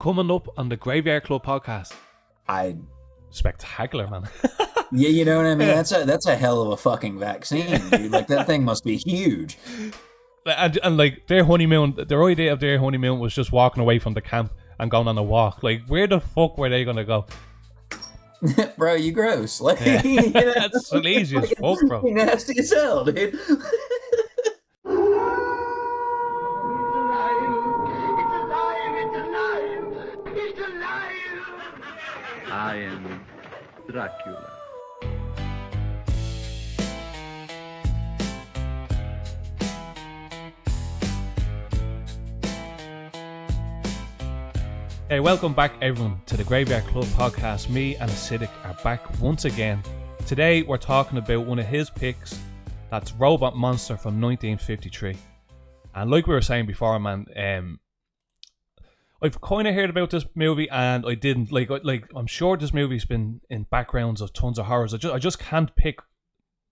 Coming up on the Graveyard Club podcast. I Spectacular, man. Yeah, you know what I mean? That's a hell of a fucking vaccine, dude. Like, that thing must be huge. And like their idea of their honeymoon was just walking away from the camp and going on a walk. Like, where the fuck were they gonna go? Bro, you gross. Like, Yeah. you know, That's lazy as fuck, bro. you nasty as hell, dude. I am Dracula. Hey, welcome back everyone to the Graveyard Club podcast. Me and Acidic are back once again. Today we're talking about one of his picks, that's Robot Monster from 1953. And like we were saying before, man, I've kind of heard about this movie and I didn't like. I'm sure this movie's been in backgrounds of tons of horrors. I just can't pick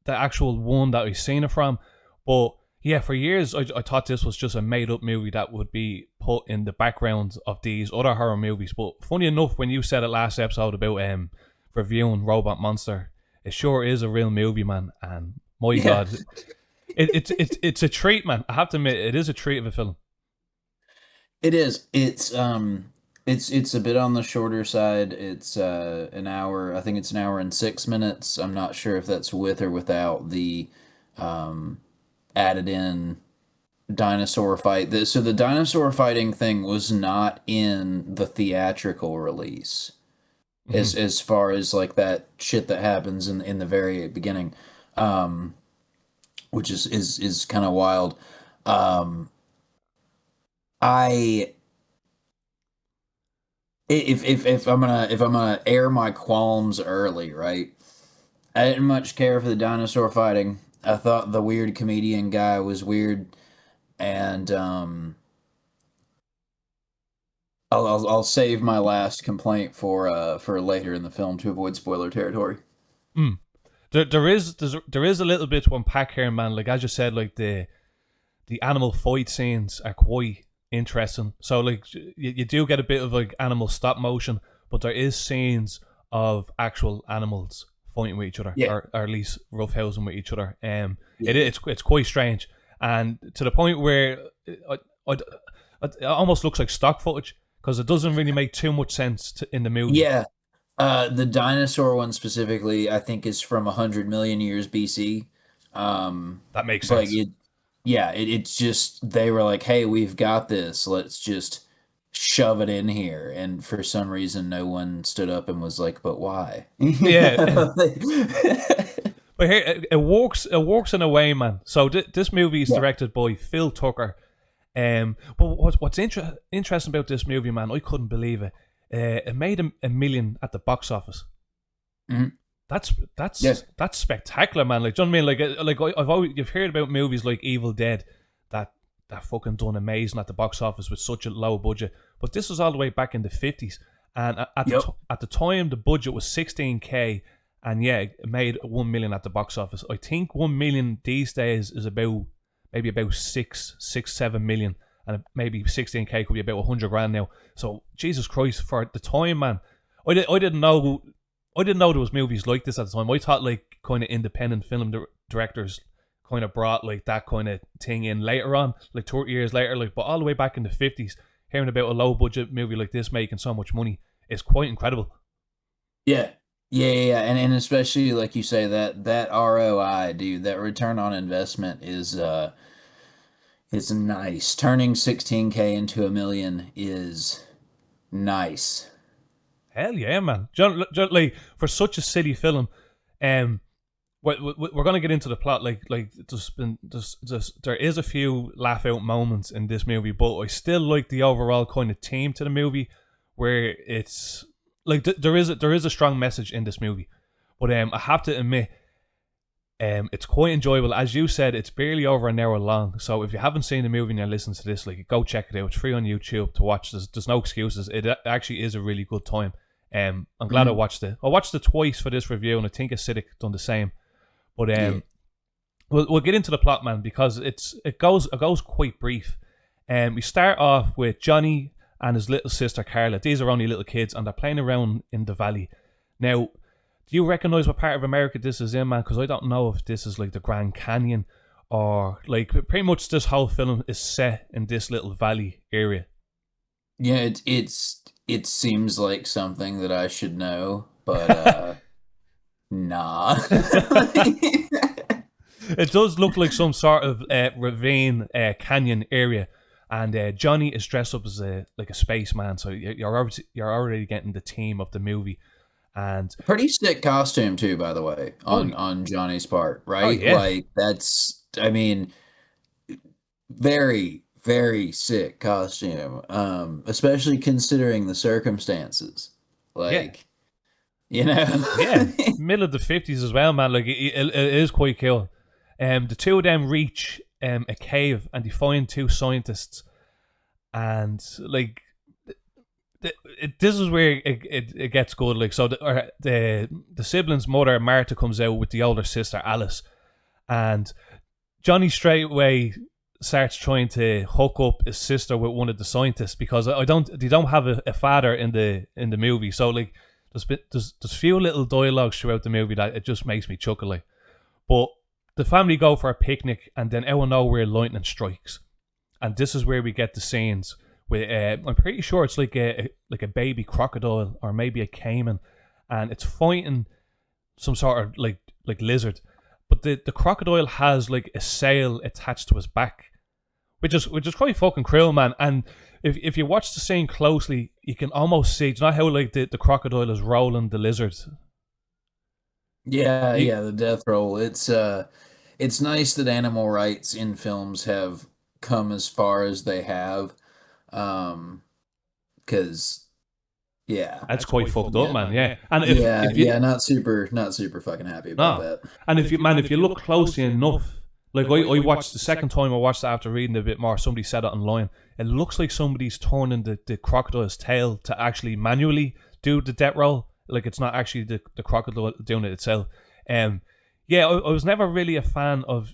the actual one that I've seen it from. But yeah, for years I thought this was just a made up movie that would be put in the background of these other horror movies. But funny enough, when you said it last episode about reviewing Robot Monster, it sure is a real movie, man. And my God, it's a treat, man. I have to admit, it is a treat of a film. It is. It's a bit on the shorter side. It's an hour. I think it's an hour and 6 minutes. I'm not sure if that's with or without the added in dinosaur fight. So the dinosaur fighting thing was not in the theatrical release. Mm-hmm. As far as like that shit that happens in the very beginning, which is kind of wild. If I'm gonna air my qualms early, right? I didn't much care for the dinosaur fighting. I thought the weird comedian guy was weird, and I'll save my last complaint for later in the film to avoid spoiler territory. There is a little bit to unpack here, man. Like, as you said, like the animal fight scenes are quite interesting. So like you do get a bit of like animal stop motion, but there is scenes of actual animals fighting with each other, or at least roughhousing with each other. It's quite strange, and to the point where it almost looks like stock footage because it doesn't really make too much sense in the movie. Yeah, the dinosaur one specifically, I think, is from 100 million years BC. That makes sense. Like it's just, they were like, hey, we've got this. Let's just shove it in here. And for some reason, no one stood up and was like, but why? Yeah. But here, it works in a way, man. So this movie is directed by Phil Tucker. But what's interesting about this movie, man, I couldn't believe it. It made $1 million at the box office. Mm-hmm. That's spectacular, man. Like, do you know what I mean? Like you've heard about movies like Evil Dead that fucking done amazing at the box office with such a low budget. But this was all the way back in the 50s, and at the time the budget was $16K, and yeah, it made $1 million at the box office. I think $1 million these days is about 6-7 million, and maybe $16K could be about $100,000 now. So Jesus Christ, for the time, man, I didn't know there was movies like this at the time. I thought like kind of independent film directors kind of brought like that kind of thing in later on, like 30 years later. Like, but all the way back in the 50s, hearing about a low budget movie like this making so much money is quite incredible. Yeah. And especially like you say, that ROI, dude, that return on investment is nice. Turning 16K into $1 million is nice. Hell yeah, man! Like, for such a silly film, we're gonna get into the plot. Like there is a few laugh out moments in this movie, but I still like the overall kind of theme to the movie, where it's like there is a strong message in this movie. But I have to admit, it's quite enjoyable. As you said, it's barely over an hour long. So if you haven't seen the movie and you're listening to this, like, go check it out. It's free on YouTube to watch. There's no excuses. It actually is a really good time. I'm glad I watched it. I watched it twice for this review, and I think Acidic done the same. But we'll get into the plot, man, because it goes quite brief. We start off with Johnny and his little sister Carla. These are only little kids, and they're playing around in the valley. Now, do you recognize what part of America this is in, man? Because I don't know if this is like the Grand Canyon or like pretty much this whole film is set in this little valley area. Yeah, it seems like something that I should know, but nah. It does look like some sort of ravine canyon area, and Johnny is dressed up as a spaceman, so you're already getting the theme of the movie. And pretty sick costume too, by the way, on Johnny's part, right? Oh, yeah. Like that's, I mean, very, very sick costume. Especially considering the circumstances. Like, you know, middle of the 50s as well, man. Like it is quite cool. The two of them reach a cave and they find two scientists, and like. This is where it gets good. Like, so the siblings' mother Martha comes out with the older sister Alice, and Johnny straight away starts trying to hook up his sister with one of the scientists because they don't have a father in the movie. So like there's few little dialogues throughout the movie that it just makes me chuckle. Like, but the family go for a picnic, and then out of nowhere lightning strikes, and this is where we get the scenes. With I'm pretty sure it's like a baby crocodile or maybe a caiman, and it's fighting some sort of like lizard, but the crocodile has like a sail attached to his back, which is quite fucking cruel, man. And if you watch the scene closely, you can almost see, do you know how like the crocodile is rolling the lizard? Yeah, the death roll. It's nice that animal rights in films have come as far as they have. Cause that's quite fucked up, man. Yeah, and not super fucking happy about that. And if you look closely enough, like I watched the second time I watched it after reading a bit more. Somebody said it online. It looks like somebody's turning the crocodile's tail to actually manually do the death roll. Like it's not actually the crocodile doing it itself. I was never really a fan of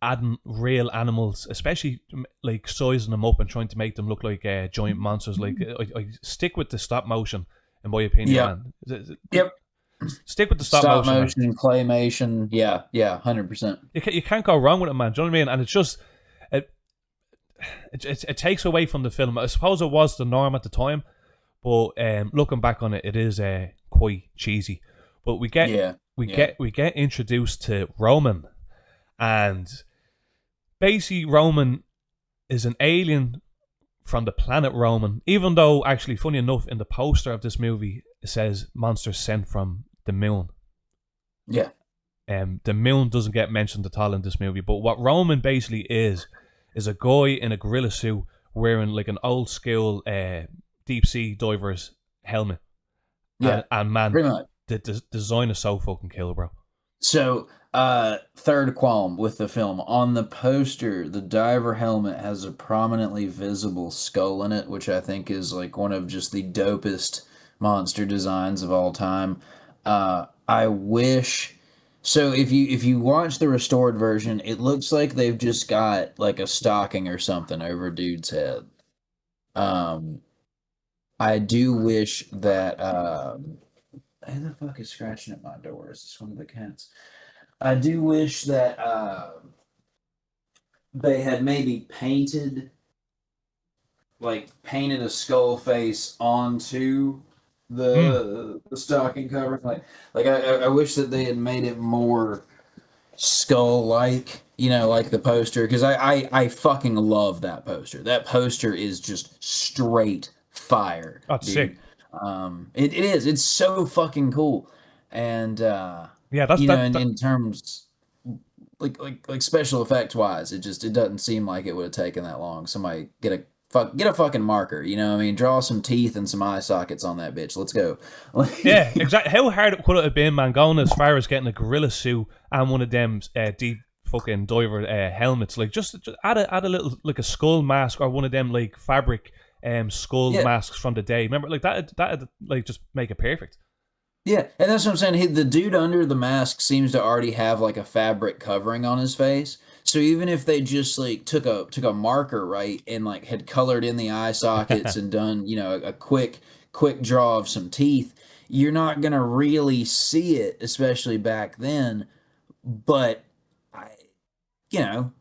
adding real animals, especially like sizing them up and trying to make them look like giant monsters. Like I stick with the stop motion, in my opinion. Man. Yep. Stick with the stop motion, claymation. Yeah, 100%. You can't go wrong with it, man. Do you know what I mean? And it's just it takes away from the film. I suppose it was the norm at the time, but looking back on it, it is quite cheesy. But we get introduced to Roman. And basically, Roman is an alien from the planet Roman. Even though, actually, funny enough, in the poster of this movie, it says monsters sent from the moon. Yeah. The moon doesn't get mentioned at all in this movie. But what Roman basically is a guy in a gorilla suit wearing like an old school deep sea diver's helmet. Yeah. And man, pretty much. The design is so fucking killer, bro. So, third qualm with the film. On the poster, the diver helmet has a prominently visible skull in it, which I think is like one of just the dopest monster designs of all time. I wish... So if you watch the restored version, it looks like they've just got like a stocking or something over a dude's head. I do wish that... who the fuck is scratching at my door? Is this one of the cats? I do wish that they had maybe painted a skull face onto the stocking cover. I wish that they had made it more skull-like, like the poster, because I fucking love that poster. That poster is just straight fire. That's sick. It is. It's so fucking cool, and that's in terms like special effects wise, it doesn't seem like it would have taken that long. Somebody get a fucking marker, draw some teeth and some eye sockets on that bitch. Let's go. Yeah, exactly. How hard could it have been, man, going as far as getting a gorilla suit and one of them deep fucking diver helmets? Like just add a little like a skull mask or one of them like fabric skull masks from the day. Remember, like that like just make it perfect. Yeah, and that's what I'm saying. The dude under the mask seems to already have like a fabric covering on his face, So even if they just like took a marker, right, and like had colored in the eye sockets and done, a quick draw of some teeth, you're not gonna really see it, especially back then. But I, you know,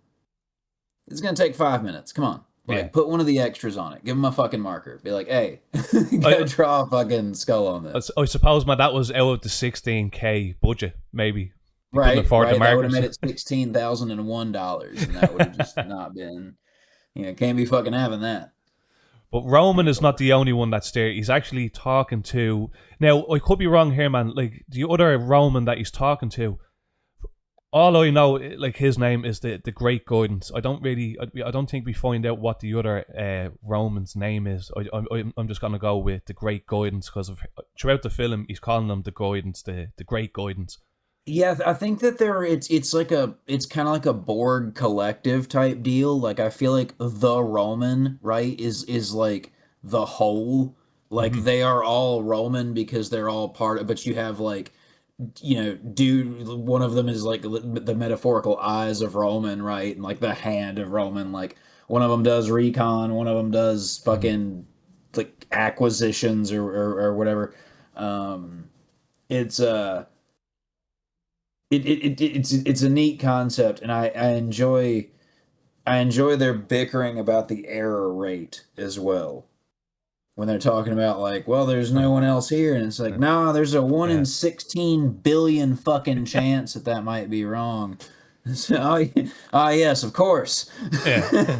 it's gonna take 5 minutes. Come on. Yeah. Like, put one of the extras on it. Give them a fucking marker. Be like, hey, I- go draw a fucking skull on this. I suppose, man, that was out of the 16K budget, maybe. They couldn't Right, afford the right. That would have markers. made it $16,001, and that would have just not been. Can't be fucking having that. But Roman is not the only one that's there. He's actually talking to. Now, I could be wrong here, man. Like, the other Roman that he's talking to, all I know, like, his name is the Great Guidance. I don't think we find out what the other Roman's name is. I'm just going to go with the Great Guidance because throughout the film, he's calling them the Guidance, the Great Guidance. Yeah, I think that it's kind of like a Borg collective type deal. Like, I feel like the Roman, right, is like the whole. Like, they are all Roman because they're all part of, but you have like, dude, one of them is like the metaphorical eyes of Roman, right? And like the hand of Roman. Like, one of them does recon, one of them does fucking like acquisitions or whatever. It's it's a neat concept, and I enjoy their bickering about the error rate as well. When they're talking about like, well, there's no one else here, and it's like, nah, there's a 1 in 16 billion fucking chance that might be wrong. So, yes, of course. Yeah.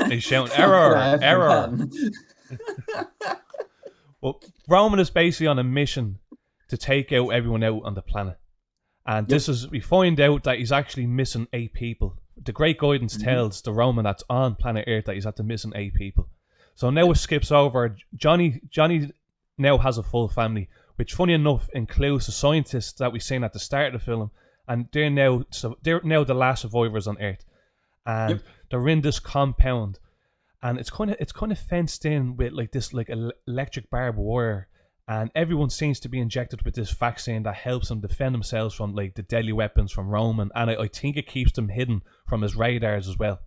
He's shouting, error. Well, Roman is basically on a mission to take out everyone out on the planet. And we find out that he's actually missing 8 people. The Great Guidance tells the Roman that's on planet Earth that he's at the missing 8 people. So now it skips over. Johnny now has a full family, which, funny enough, includes the scientists that we seen at the start of the film, and they're now the last survivors on Earth, and they're in this compound, and it's kind of fenced in with like this like electric barbed wire, and everyone seems to be injected with this vaccine that helps them defend themselves from like the deadly weapons from Roman, and I think it keeps them hidden from his radars as well.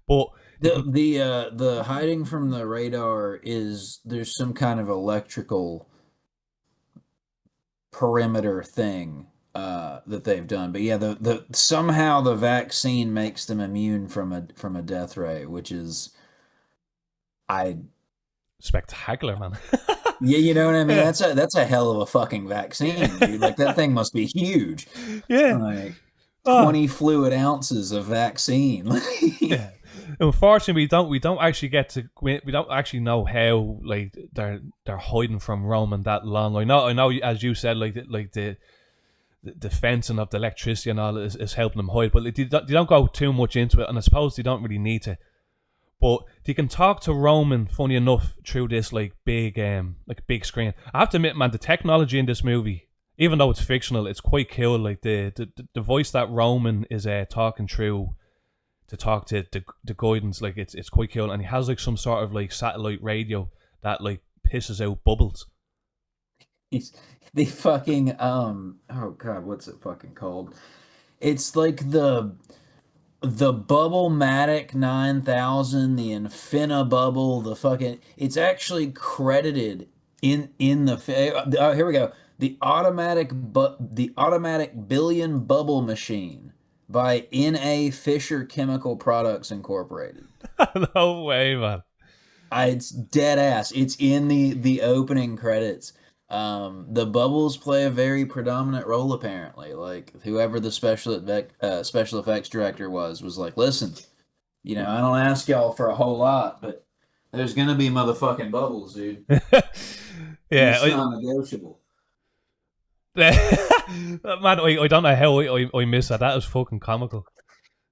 But the hiding from the radar is there's some kind of electrical perimeter thing that they've done. But yeah, the somehow the vaccine makes them immune from a death ray, which is spectacular, man. Yeah, you know what I mean? Yeah. That's a hell of a fucking vaccine, dude. Like, that thing must be huge. Yeah. Like 20 fluid ounces of vaccine. Yeah. Unfortunately, we don't actually know how like they're hiding from Roman that long. I know as you said, like the fencing of the electricity and all is helping them hide, but they don't go too much into it, and I suppose they don't really need to. But they can talk to Roman, funny enough, through this like big screen. I have to admit, man, the technology in this movie, even though it's fictional, it's quite cool. Like the voice that Roman is talking through to talk to the Guidance, like it's quite cool, and he has like some sort of like satellite radio that like pisses out bubbles. He's the fucking oh god, what's it fucking called? It's like the Bubble-Matic 9000, the Infinibubble, the fucking... It's actually credited in the... here we go. The automatic billion bubble machine by N.A. Fisher Chemical Products Incorporated. No way, man. It's dead ass. It's in the opening credits. The bubbles play a very predominant role, apparently. Like, whoever the special effects director was like, listen, I don't ask y'all for a whole lot, but there's gonna be motherfucking bubbles, dude. Yeah, it's non-negotiable. Man, I don't know how I missed that. That was fucking comical.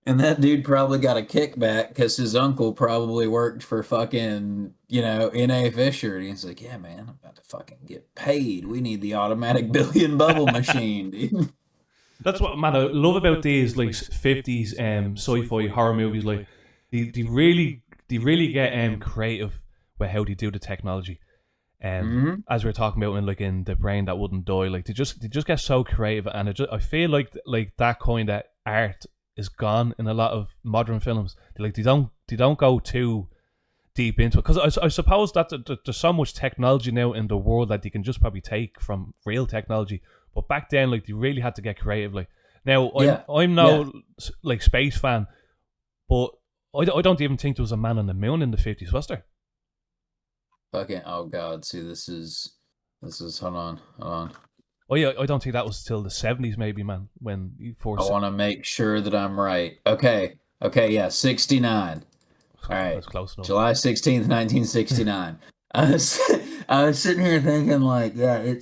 And that dude probably got a kickback because his uncle probably worked for fucking, N.A. Fisher. And he's like, yeah, man, I'm about to fucking get paid. We need the automatic billion bubble machine, dude. That's what, man, I love about these, like, 50s sci-fi horror movies. Like, they really get creative with how they do the technology. As we were talking about in The Brain That Wouldn't Die, like, they just get so creative. And I feel like that kind of art is gone in a lot of modern films. They don't go too deep into it, because I suppose that there's so much technology now in the world that you can just probably take from real technology. But back then, like, they really had to get creative. Like, now I'm no like space fan, but I don't even think there was a man on the moon in the 50s, was there? Fucking, oh God, see, this is, hold on. Oh yeah, I don't think that was till the 70s, maybe, man. When you I forced. want to make sure that I'm right. Okay, yeah, 69. All right, That's close enough. July 16th, 1969. I was sitting here thinking, like, yeah,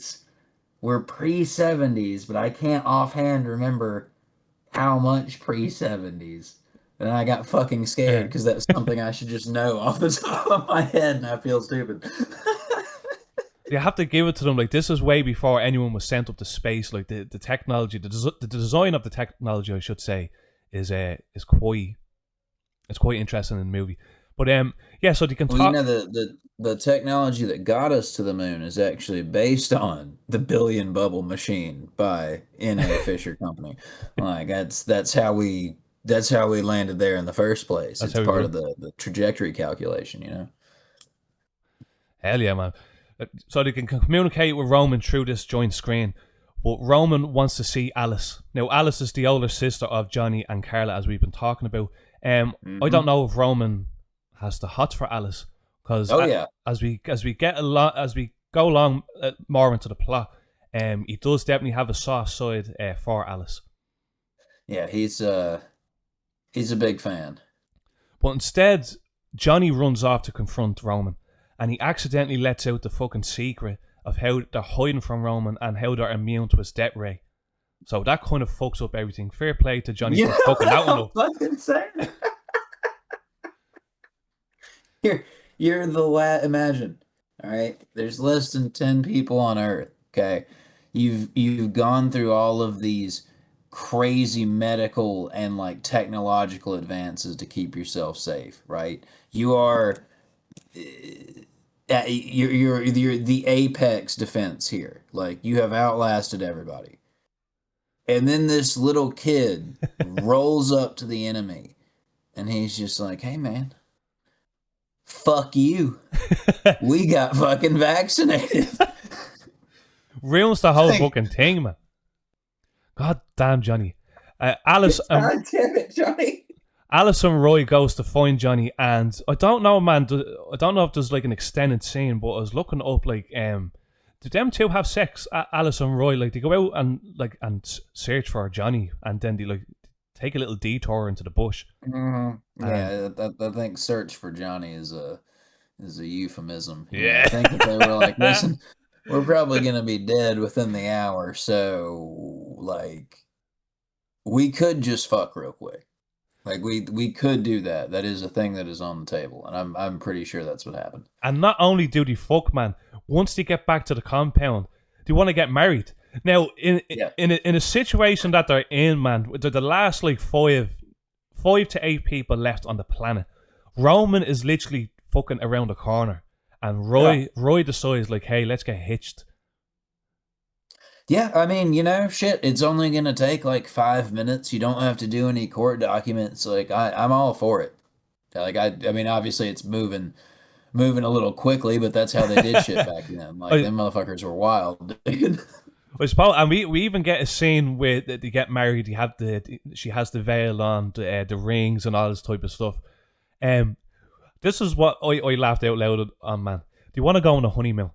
we're pre-70s, but I can't offhand remember how much pre-70s. And I got fucking scared because that's something I should just know off the top of my head, and I feel stupid. You have to give it to them. Like, this is way before anyone was sent up to space. Like, the technology, the design of the technology, I should say, is quite interesting in the movie. But yeah, so they can talk. You know, the technology that got us to the moon is actually based on the Billion Bubble Machine by N.A. Fisher Company. Like, that's how we landed there in the first place. It's part of the trajectory calculation, you know. Hell yeah, man. So they can communicate with Roman through this joint screen. But Roman wants to see Alice. Now, Alice is the older sister of Johnny and Carla, as we've been talking about. I don't know if Roman has the hots for Alice, because as we go along more into the plot, he does definitely have a soft side for Alice. Yeah, he's a big fan. But instead, Johnny runs off to confront Roman, and he accidentally lets out the fucking secret of how they're hiding from Roman and how they're immune to his death ray. So that kind of fucks up everything. Fair play to Johnny for fucking that one up. Fucking saying. You're the imagine. All right, there's less than 10 people on Earth. Okay, you've gone through all of these crazy medical and like technological advances to keep yourself safe. Right, you are. You're the apex defense here. Like, you have outlasted everybody. And then this little kid rolls up to the enemy, and he's just like, "Hey, man, fuck you. We got fucking vaccinated." Ruins the whole fucking thing, man. God damn, Johnny. Alice. God damn it, Johnny. Alice and Roy goes to find Johnny, and I don't know, man. I don't know if there's like an extended scene, but I was looking up, like, did them two have sex? Alice and Roy, like, they go out and search for Johnny, and then they like take a little detour into the bush. Mm-hmm. Yeah, I think search for Johnny is a euphemism. Yeah, I think that they were like, listen, we're probably gonna be dead within the hour, so like, we could just fuck real quick. Like, we could do that. That is a thing that is on the table, and I'm pretty sure that's what happened. And not only do they fuck, man, once they get back to the compound, they want to get married. Now, in a situation that they're in, man, they're the last like 5 to 8 people left on the planet. Roman is literally fucking around the corner, and Roy decides, like, hey, let's get hitched. Yeah, I mean, you know, shit, it's only gonna take like 5 minutes. You don't have to do any court documents. Like, I'm all for it. Like, I mean, obviously it's moving a little quickly, but that's how they did shit back then. Like, them motherfuckers were wild, dude. I suppose, and we even get a scene where they get married. She has the veil on, the rings, and all this type of stuff. This is what I laughed out loud on, man. Do you want to go on a honeymoon?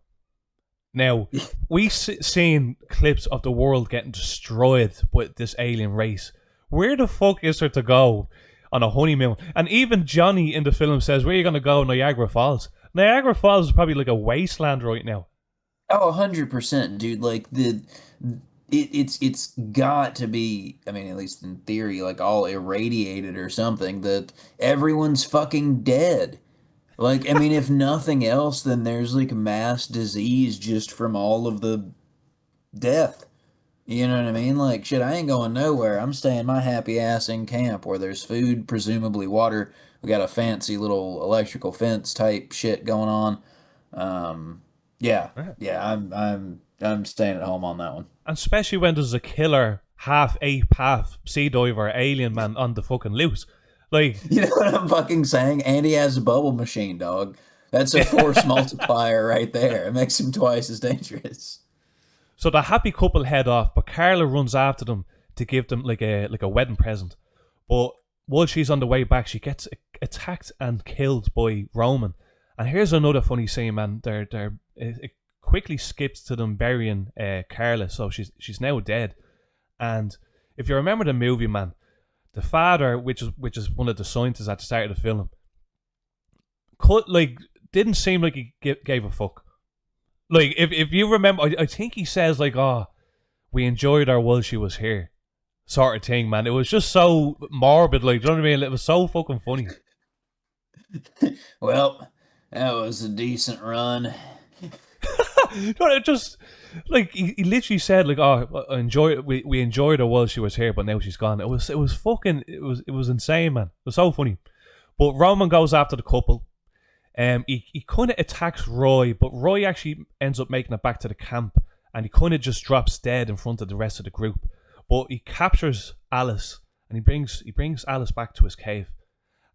Now, we've seen clips of the world getting destroyed by this alien race. Where the fuck is there to go on a honeymoon? And even Johnny in the film says, where are you going to go? Niagara Falls. Niagara Falls is probably like a wasteland right now. Oh, 100%, dude. Like, it's got to be, I mean, at least in theory, like, all irradiated or something, that everyone's fucking dead. Like, I mean, if nothing else, then there's like mass disease just from all of the death. You know what I mean? Like, shit, I ain't going nowhere. I'm staying my happy ass in camp where there's food, presumably water. We got a fancy little electrical fence type shit going on. Yeah, I'm staying at home on that one. And especially when there's a killer half ape, half sea diver alien man on the fucking loose. Like, You know what I'm fucking saying? And he has a bubble machine, dog. That's a force multiplier right there. It makes him twice as dangerous. so the happy couple head off, but Carla runs after them to give them like a wedding present. But while she's on the way back, she gets attacked and killed by Roman. And here's another funny scene, man. It quickly skips to them burying Carla, so she's now dead. And if you remember the movie, man, the father, which is one of the scientists at the start of the film, didn't seem like he gave a fuck. Like, if you remember, I think he says like, "Oh, we enjoyed her while she was here," sort of thing, man. It was just so morbid, like, do you know what I mean? It was so fucking funny. Well, that was a decent run. It just like he literally said like, "Oh, we enjoyed her while she was here, but now she's gone." It was insane, man. It was so funny. But Roman goes after the couple. He kind of attacks Roy, but Roy actually ends up making it back to the camp, and he kind of just drops dead in front of the rest of the group. But he captures Alice, and he brings Alice back to his cave,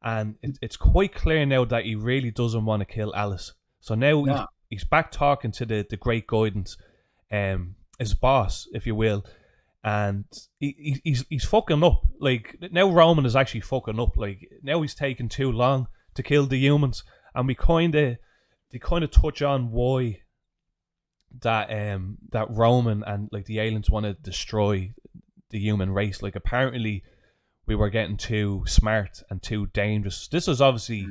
and it's quite clear now that he really doesn't want to kill Alice. So now he's back talking to the Great Guidance, his boss, if you will, and he's fucking up. Like, now Roman is actually fucking up. Like, now he's taking too long to kill the humans. And they kind of touch on why that Roman and like the aliens want to destroy the human race. Like, apparently we were getting too smart and too dangerous. This is obviously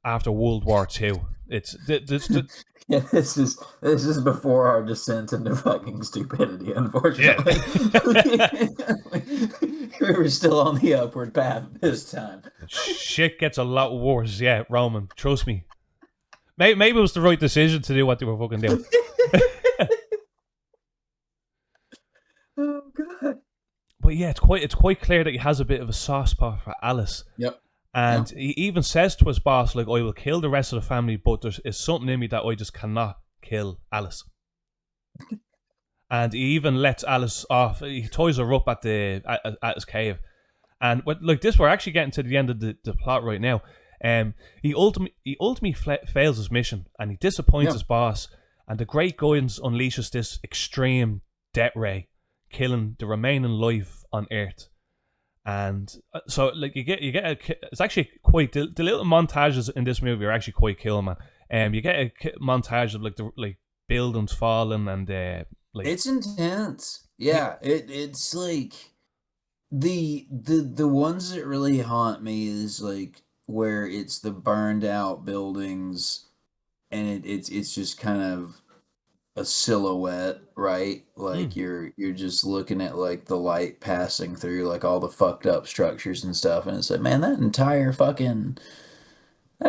after World War II. Yeah, this is before our descent into fucking stupidity, unfortunately. We were still on the upward path this time. Shit gets a lot worse, yeah, Roman. Trust me. Maybe it was the right decision to do what they were fucking doing. Oh god. But yeah, it's quite clear that he has a bit of a soft spot for Alice. Yep. And he even says to his boss, like, "I will kill the rest of the family, but there's something in me that I just cannot kill Alice." And he even lets Alice off. He ties her up at his cave. And like this, we're actually getting to the end of the plot right now. He ultimately fails his mission, and he disappoints his boss. And the Great Guidance unleashes this extreme death ray, killing the remaining life on Earth. And so, like, it's actually quite the little montages in this movie are actually quite cool, man. You get a montage of like buildings falling and like, it's intense. Yeah, it's like the ones that really haunt me is like where it's the burned out buildings and it's just kind of a silhouette, right? Like you're just looking at like the light passing through like all the fucked up structures and stuff, and it's like, man, that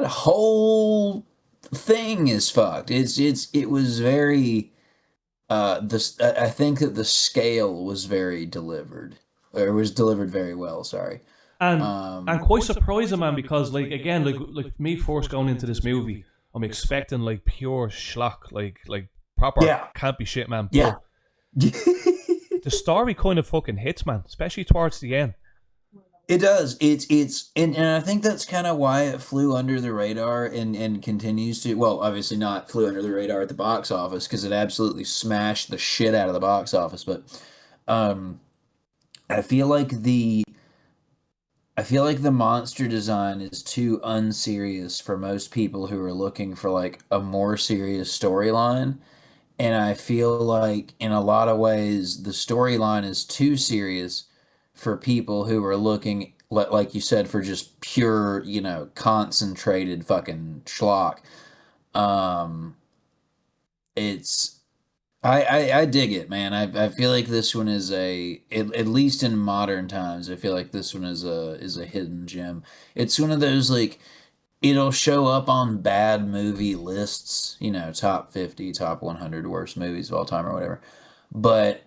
whole thing is fucked. It was very I think that the scale was very delivered, or was delivered very well. Sorry, and quite surprising, man, because like again, like me first going into this movie, I'm expecting like pure schlock, like proper campy shit, man. Yeah. The story kind of fucking hits, man, especially towards the end. It does. And I think that's kind of why it flew under the radar and continues to. Well, obviously not flew under the radar at the box office because it absolutely smashed the shit out of the box office. But I feel like the monster design is too unserious for most people who are looking for like a more serious storyline. And I feel like in a lot of ways the storyline is too serious for people who are looking, like you said, for just pure, concentrated fucking schlock. It's I dig it, man. I feel like this one is at least in modern times, I feel like this one is a hidden gem. It's one of those like it'll show up on bad movie lists, top 50, top 100 worst movies of all time or whatever. But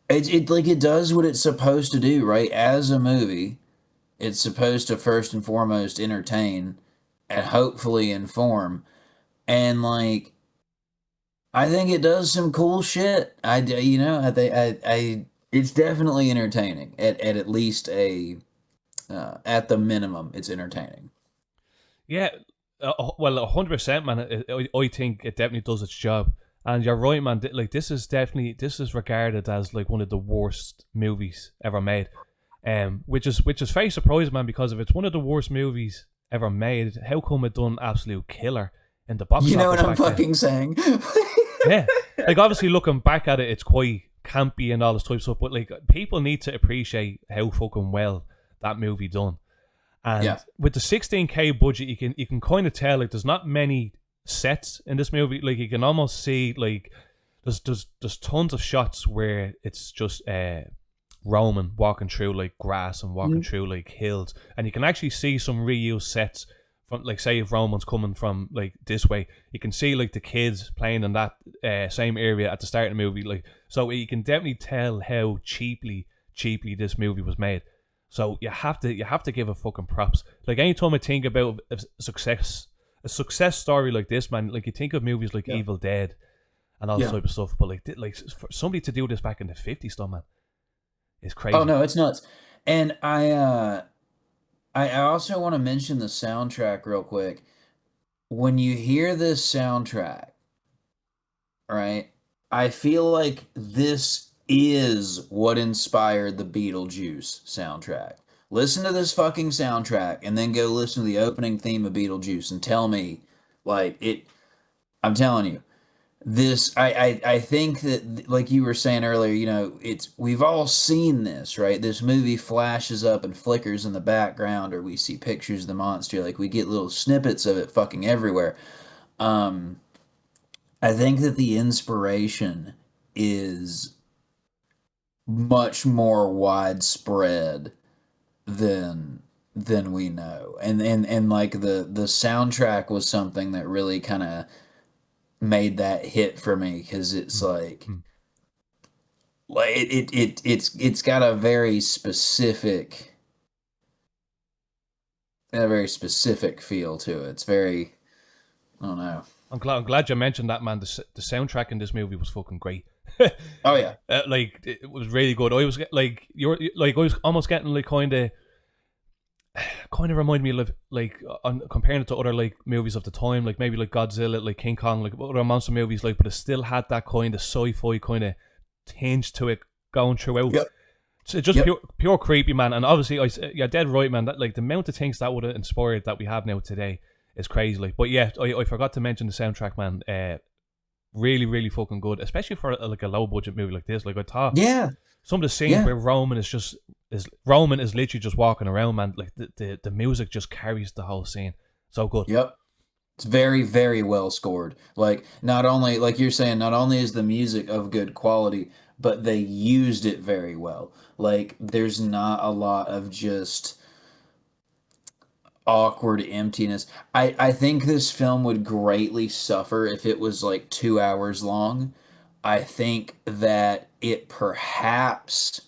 it does what it's supposed to do, right? As a movie, it's supposed to first and foremost entertain and hopefully inform. And I think it does some cool shit. I think It's definitely entertaining. At least a at the minimum, it's entertaining. Yeah, well, 100%, man. I think it definitely does its job. And you're right, man. Like this is regarded as like one of the worst movies ever made. Which is very surprising, man. Because if it's one of the worst movies ever made, how come it done absolute killer in the box You know office what I'm back then? fucking saying? Yeah, like obviously looking back at it, it's quite campy and all this type of stuff. But like people need to appreciate how fucking well that movie done. And Yeah. with the 16K budget, you can kind of tell like there's not many sets in this movie. Like you can almost see like there's tons of shots where it's just Roman walking through like grass and walking through like hills, and you can actually see some reused sets from like say if Roman's coming from like this way, you can see like the kids playing in that same area at the start of the movie. Like so, you can definitely tell how cheaply this movie was made. So you have to give a fucking props. Like anytime I think about a success story like this, man, like you think of movies like Evil Dead and all this type of stuff, but like for somebody to do this back in the 50s, though, man, is crazy. Oh no, it's nuts. And I also want to mention the soundtrack real quick. When you hear this soundtrack, right? I feel like this is what inspired the Beetlejuice soundtrack. Listen to this fucking soundtrack and then go listen to the opening theme of Beetlejuice and tell me, like, it. I'm telling you, this. I think that, like you were saying earlier, you know, we've all seen this, right? This movie flashes up and flickers in the background, or we see pictures of the monster. Like, we get little snippets of it fucking everywhere. Um, I think that the inspiration is much more widespread than we know. And like the soundtrack was something that really kind of made that hit for me because it's like it's got a very specific feel to it. It's very, I don't know. I'm glad you mentioned that, man. The soundtrack in this movie was fucking great. Oh yeah. Like it was really good. I was like I was almost getting like kind of remind me of like on comparing it to other like movies of the time, like maybe like Godzilla, like King Kong, like other monster movies, like, but it still had that kind of sci-fi kind of tinge to it going throughout. Yep. So just pure creepy, man. And obviously, you're dead right, man. That like the amount of things that would have inspired that we have now today is crazy. Like, but yeah, I forgot to mention the soundtrack, man. Really, really fucking good, especially for like a low budget movie like this. Like I thought, some of the scenes where Roman is literally just walking around, man. Like the music just carries the whole scene. So good. Yep. It's very, very well scored. Like, not only, like you're saying, not only is the music of good quality, but they used it very well. Like, there's not a lot of just awkward emptiness. I think this film would greatly suffer if it was like 2 hours long. I think that it perhaps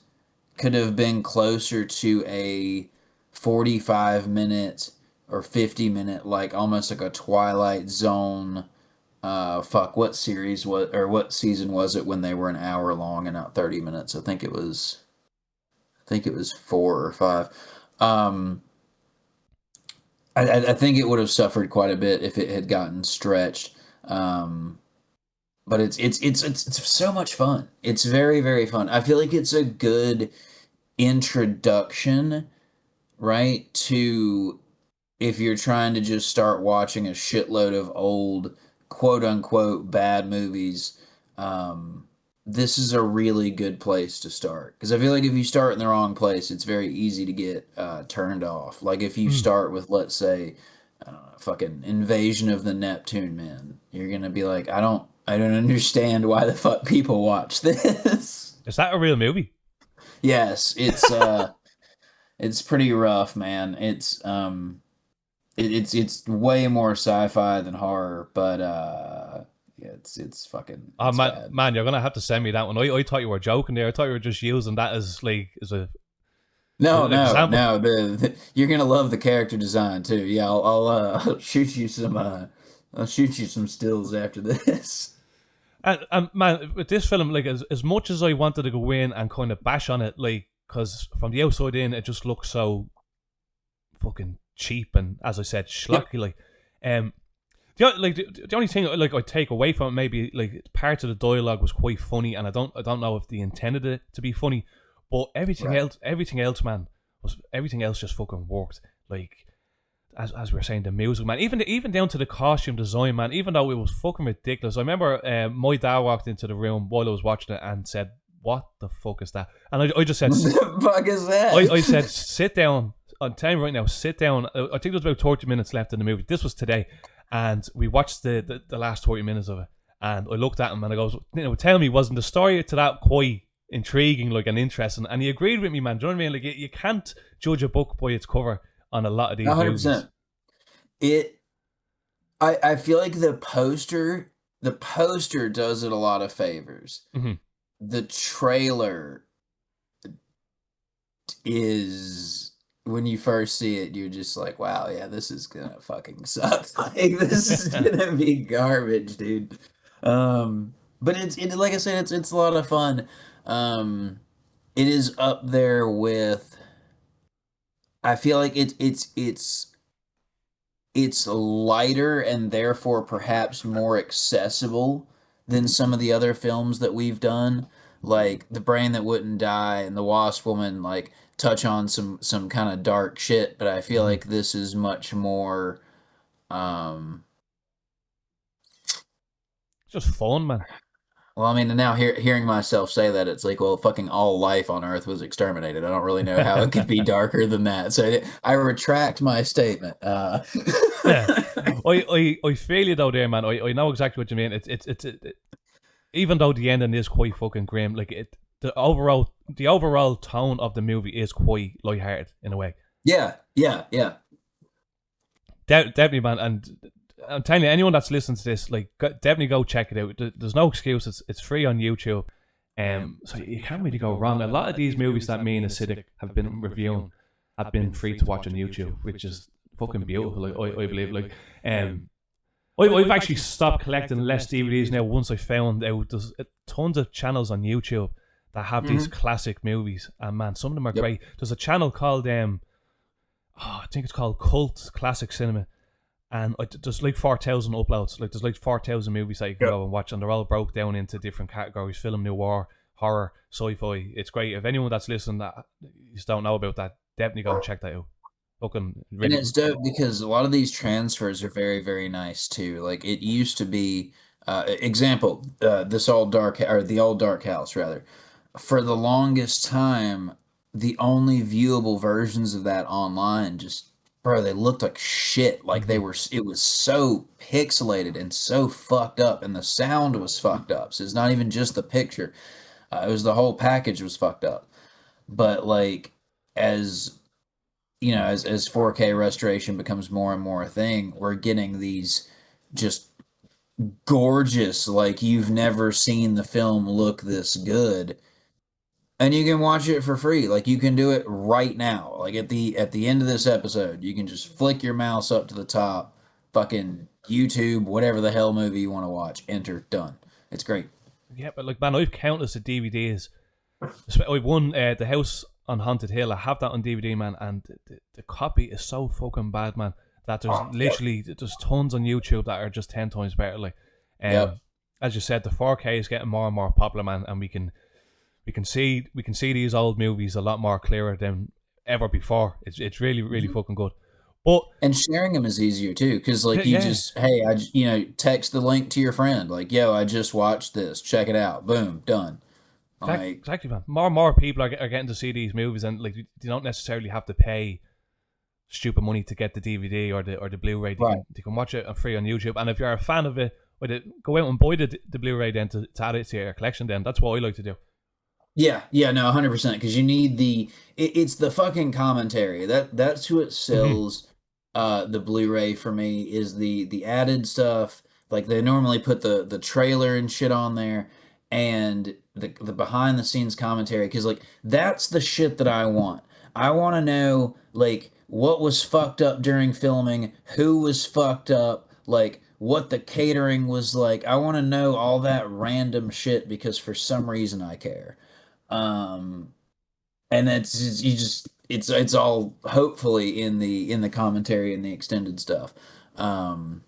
could have been closer to a 45-minute or 50-minute, like almost like a Twilight Zone. What series was, or what season was it when they were an hour long and not 30 minutes? I think it was 4 or 5. I think it would have suffered quite a bit if it had gotten stretched. But it's so much fun. It's very, very fun. I feel like it's a good introduction, right, to if you're trying to just start watching a shitload of old quote unquote bad movies. This is a really good place to start, because I feel like if you start in the wrong place, it's very easy to get turned off. Like if you start with, let's say, I don't know, fucking Invasion of the Neptune Men, you're gonna be like, I don't understand why the fuck people watch this. Is that a real movie? Yes, it's pretty rough, man. It's way more sci-fi than horror, but yeah, it's fucking. Oh it's man, bad. man, you're gonna have to send me that one. I thought you were joking there. I thought you were just using that as like as a No, an no, example. no. You're gonna love the character design too. Yeah, I'll shoot you some. I'll shoot you some stills after this. And man, with this film, like as much as I wanted to go in and kind of bash on it, like because from the outside in, it just looks so fucking cheap and, as I said, schlocky. Yep. Like, the only thing like I take away from it, maybe like part of the dialogue was quite funny, and I don't know if they intended it to be funny, but everything else, man, everything else just fucking worked. Like, as we were saying, the music, man, even down to the costume design, man, even though it was fucking ridiculous. I remember my dad walked into the room while I was watching it and said, "What the fuck is that?" And I just said, "What the fuck is that?" I said, "Sit down." I'm telling you right now, sit down. I think there was about 30 minutes left in the movie. This was today, and we watched the last 30 minutes of it. And I looked at him and I goes, tell me, wasn't the story to that quite intriguing, like, and interesting? And he agreed with me, man. Do you know what I mean? Like, you can't judge a book by its cover on a lot of these 100%. movies. I feel like the poster does it a lot of favors. Mm-hmm. The trailer is, when you first see it, you're just like, wow, yeah, this is gonna fucking suck. Like, this is gonna be garbage, dude. But it's like I said, it's a lot of fun. It is up there with, I feel like it's lighter and therefore perhaps more accessible than some of the other films that we've done, like The Brain That Wouldn't Die and The Wasp Woman, like touch on some kind of dark shit, but I feel like this is much more just fun, man. Well, I mean, and now hearing myself say that, it's like, well, fucking all life on Earth was exterminated. I don't really know how it could be darker than that. So I retract my statement. Yeah, I feel you though, there, man. I know exactly what you mean. It's even though the ending is quite fucking grim, like the overall tone of the movie is quite lighthearted in a way. Yeah. Definitely, man. And I'm telling you, anyone that's listening to this, like, definitely go check it out. There's no excuse. It's free on YouTube. So you can't really go wrong. A lot of these movies that me and Acidic have been reviewing have been free to watch on YouTube, which is fucking beautiful. Like, I believe. Like, I've actually stopped collecting less DVDs now. Once I found out there's tons of channels on YouTube that have these classic movies, and man, some of them are great. There's a channel called I think it's called Cult Classic Cinema. And there's like 4,000 uploads. Like, there's like 4,000 movies that you can go and watch, and they're all broke down into different categories: film noir, horror, sci-fi. It's great. If anyone that's listening that you just don't know about that, definitely go and check that out. Fucking really. And it's dope because a lot of these transfers are very, very nice too. Like, it used to be, example, the old Dark House rather. For the longest time, the only viewable versions of that online just, bro, they looked like shit. Like, it was so pixelated and so fucked up, and the sound was fucked up. So it's not even just the picture. It was the whole package was fucked up. But, like, as you know, as 4K restoration becomes more and more a thing, we're getting these just gorgeous, like, you've never seen the film look this good. And you can watch it for free. Like, you can do it right now. Like, at the end of this episode, you can just flick your mouse up to the top, fucking YouTube, whatever the hell movie you want to watch, enter, done. It's great. Yeah, but like, man, I've countless of DVDs. I've won The House on Haunted Hill. I have that on DVD, man, and the copy is so fucking bad, man, that there's tons on YouTube that are just 10 times better. Like, as you said, the 4K is getting more and more popular, man, and we can see these old movies a lot more clearer than ever before. It's really, really fucking good. And sharing them is easier too, because like just, hey, text the link to your friend, like, yo, I just watched this, check it out, boom, done. Exactly, man. More and more people are getting to see these movies, and like, you don't necessarily have to pay stupid money to get the DVD or the Blu-ray. They can watch it free on YouTube, and if you're a fan of it, go out and buy the Blu-ray then to add it to your collection. Then that's what I like to do. Yeah, no, 100%, because you need it's the fucking commentary. That's who it sells. The Blu-ray for me is the added stuff. Like, they normally put the trailer and shit on there, and the behind the scenes commentary, because like, that's the shit that I want. I want to know, like, what was fucked up during filming, who was fucked up, like, what the catering was like. I want to know all that random shit because for some reason I care. Um, and you just it's all hopefully in the commentary and the extended stuff. Um,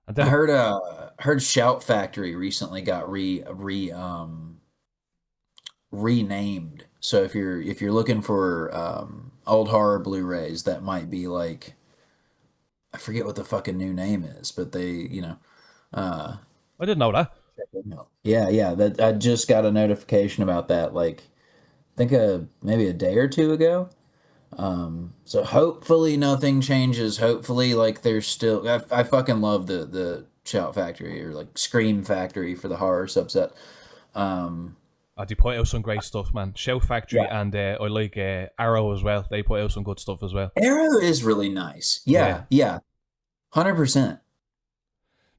And I then heard Shout Factory recently got renamed. So if you're looking for old horror Blu-rays, that might be like, I forget what the fucking new name is, but they, uh I didn't know that. check them out. Yeah, yeah, that I just got a notification about that, like, I think maybe a day or two ago. So hopefully nothing changes. Hopefully, like, there's still, I fucking love the Shout Factory, or like Scream Factory for the horror subset. Um, They put out some great stuff, man. Shout Factory, yeah, and I like Arrow as well. They put out some good stuff as well. Arrow is really nice. Yeah, Yeah, yeah, 100%.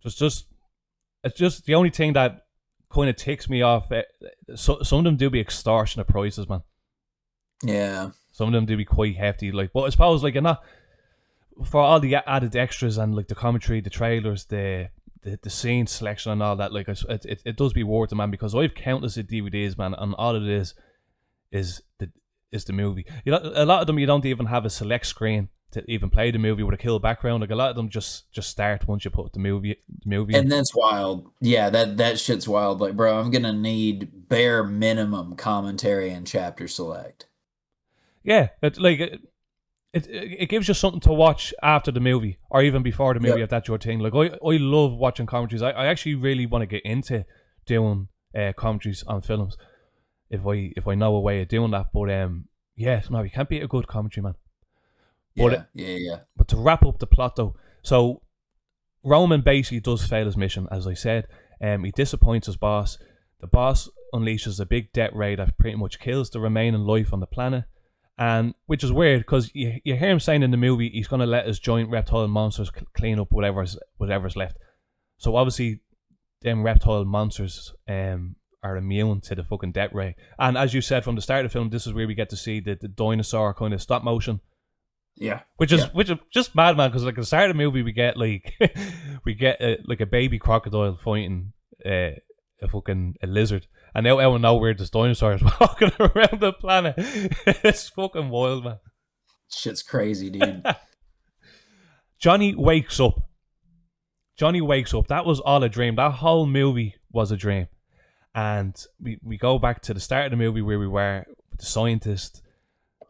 just it's just the only thing that kind of ticks me off. So some of them do be extortionate prices, man. Yeah, Some of them do be quite hefty. Like, but I suppose like, you're not, for all the added extras and like the commentary, the trailers, the scene selection and all that. Like, it does be worth it, man. Because I've countless of DVDs, man, and all it is the movie. You know, a lot of them you don't even have a select screen to even play the movie with a kill background. Like, a lot of them just start once you put the movie in. and that's wild. Yeah, that shit's wild. Like, bro, I'm gonna need bare minimum commentary and chapter select. Yeah, it gives you something to watch after the movie or even before the movie, Yep. if that's your thing. Like, I love watching commentaries. I actually really want to get into doing commentaries on films if I know a way of doing that. But yeah, no, you can't beat a good commentary, man. But Yeah. but to wrap up the plot though, so Roman basically does fail his mission, as I said. He disappoints his boss. The boss unleashes a big death ray that pretty much kills the remaining life on the planet. And which is weird because you hear him saying in the movie he's going to let his giant reptile monsters clean up whatever's left. So obviously, them reptile monsters are immune to the fucking death ray. And as you said from the start of the film, this is where we get to see the dinosaur kind of stop motion, Yeah. which is just mad, man. Because like at the start of the movie, we get like like a baby crocodile fighting a fucking a lizard. And now out of nowhere, there's dinosaurs walking around the planet. It's fucking wild, man. Shit's crazy, dude. Johnny wakes up. That was all a dream. That whole movie was a dream. And we go back to the start of the movie where we were with the scientist,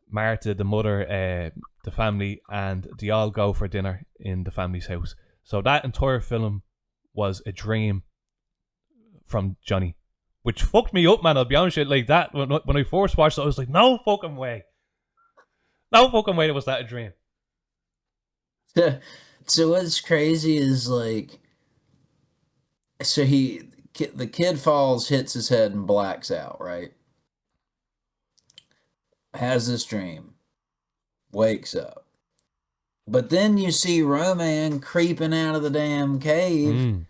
Martha, the mother, the family, and they all go for dinner in the family's house. So that entire film was a dream from Johnny, which fucked me up, man. I'll be honest with you, like that. When I first watched it, I was like, no fucking way. Was that a dream? So what's crazy is, like, so the kid falls, hits his head, and blacks out, right? Has this dream, wakes up. But then you see Roman creeping out of the damn cave.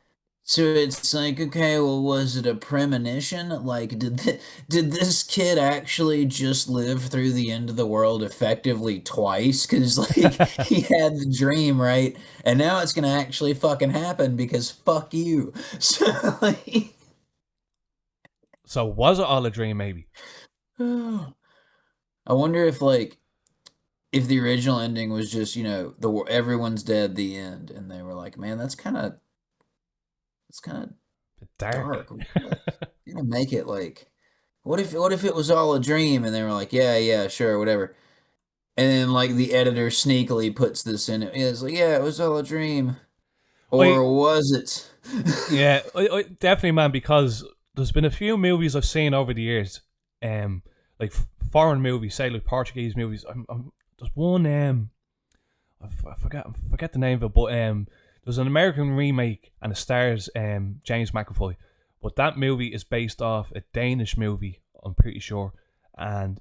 So it's like, okay, well, was it a premonition? Like, did this kid actually just live through the end of the world effectively twice? Because, like, he had the dream, right? And now it's gonna actually fucking happen because fuck you. So, like, So was it all a dream, maybe? I wonder if, like, if the original ending was just, everyone's dead, the end, and they were like, man, it's kind of dark. You're gonna make it like, what if it was all a dream? And they were like, yeah, sure, whatever. And then, like, the editor sneakily puts this in it. It's like, yeah, it was all a dream, or was it? Yeah, I definitely, man. Because there's been a few movies I've seen over the years, like foreign movies, say like Portuguese movies. There's one I forget the name of it, but there's an American remake and it stars James McAvoy, but that movie is based off a Danish movie, I'm pretty sure. And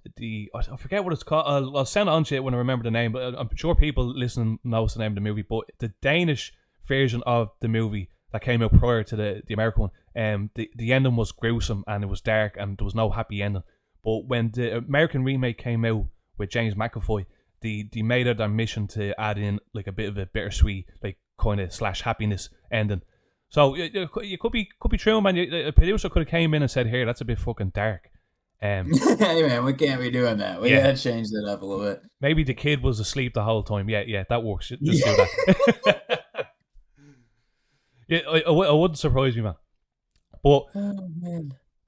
I forget what it's called. I'll send it on to you when I remember the name, but I'm sure people listening knows the name of the movie. But the Danish version of the movie that came out prior to the American one, the ending was gruesome and it was dark and there was no happy ending. But when the American remake came out with James McAvoy, they made it their mission to add in like a bit of a bittersweet, like kind of / happiness ending. So you could be true, man. A producer could have came in and said, "Here, that's a bit fucking dark." Hey man, we can't be doing that. We gotta change that up a little bit. Maybe the kid was asleep the whole time. Yeah, that works. Just do that. Yeah, it wouldn't surprise me, man. But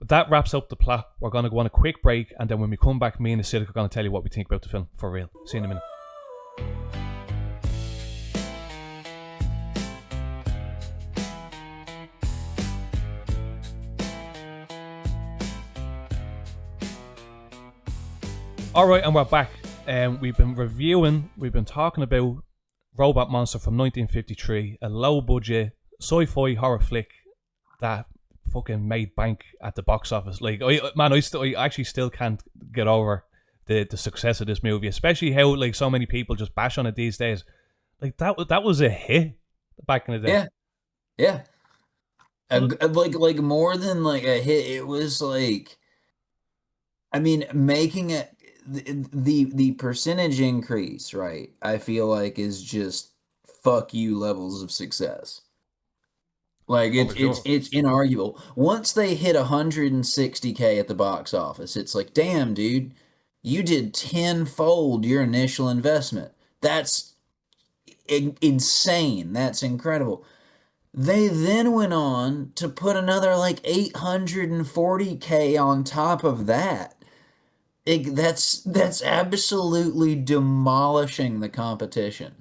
that wraps up the plot. We're gonna go on a quick break, and then when we come back, me and Acidic are gonna tell you what we think about the film for real. See you in a minute. Alright, and we're back. We've been talking about Robot Monster from 1953, a low-budget sci-fi horror flick that fucking made bank at the box office. Like, I actually still can't get over the success of this movie, especially how like so many people just bash on it these days. Like that was a hit back in the day. Yeah. Like more than like a hit, it was like, I mean, making it. The percentage increase, right, I feel like is just fuck you levels of success. Like it's inarguable. Once they hit 160K at the box office, it's like, damn, dude, you did tenfold your initial investment. That's insane. That's incredible. They then went on to put another like 840K on top of that. That's absolutely demolishing the competition.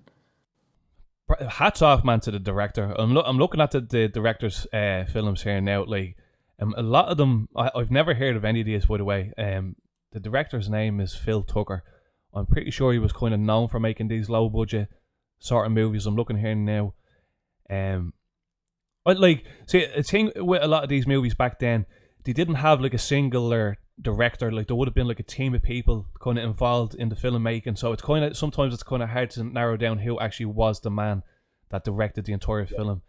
Hats off, man, to the director. I'm looking at the director's films here now. Like, a lot of them, I've never heard of any of these, by the way. The director's name is Phil Tucker. I'm pretty sure he was kind of known for making these low budget sort of movies. I'm looking here now. A thing with a lot of these movies back then, they didn't have like a singular director. Like, there would have been like a team of people kind of involved in the filmmaking, so sometimes it's kind of hard to narrow down who actually was the man that directed the entire film.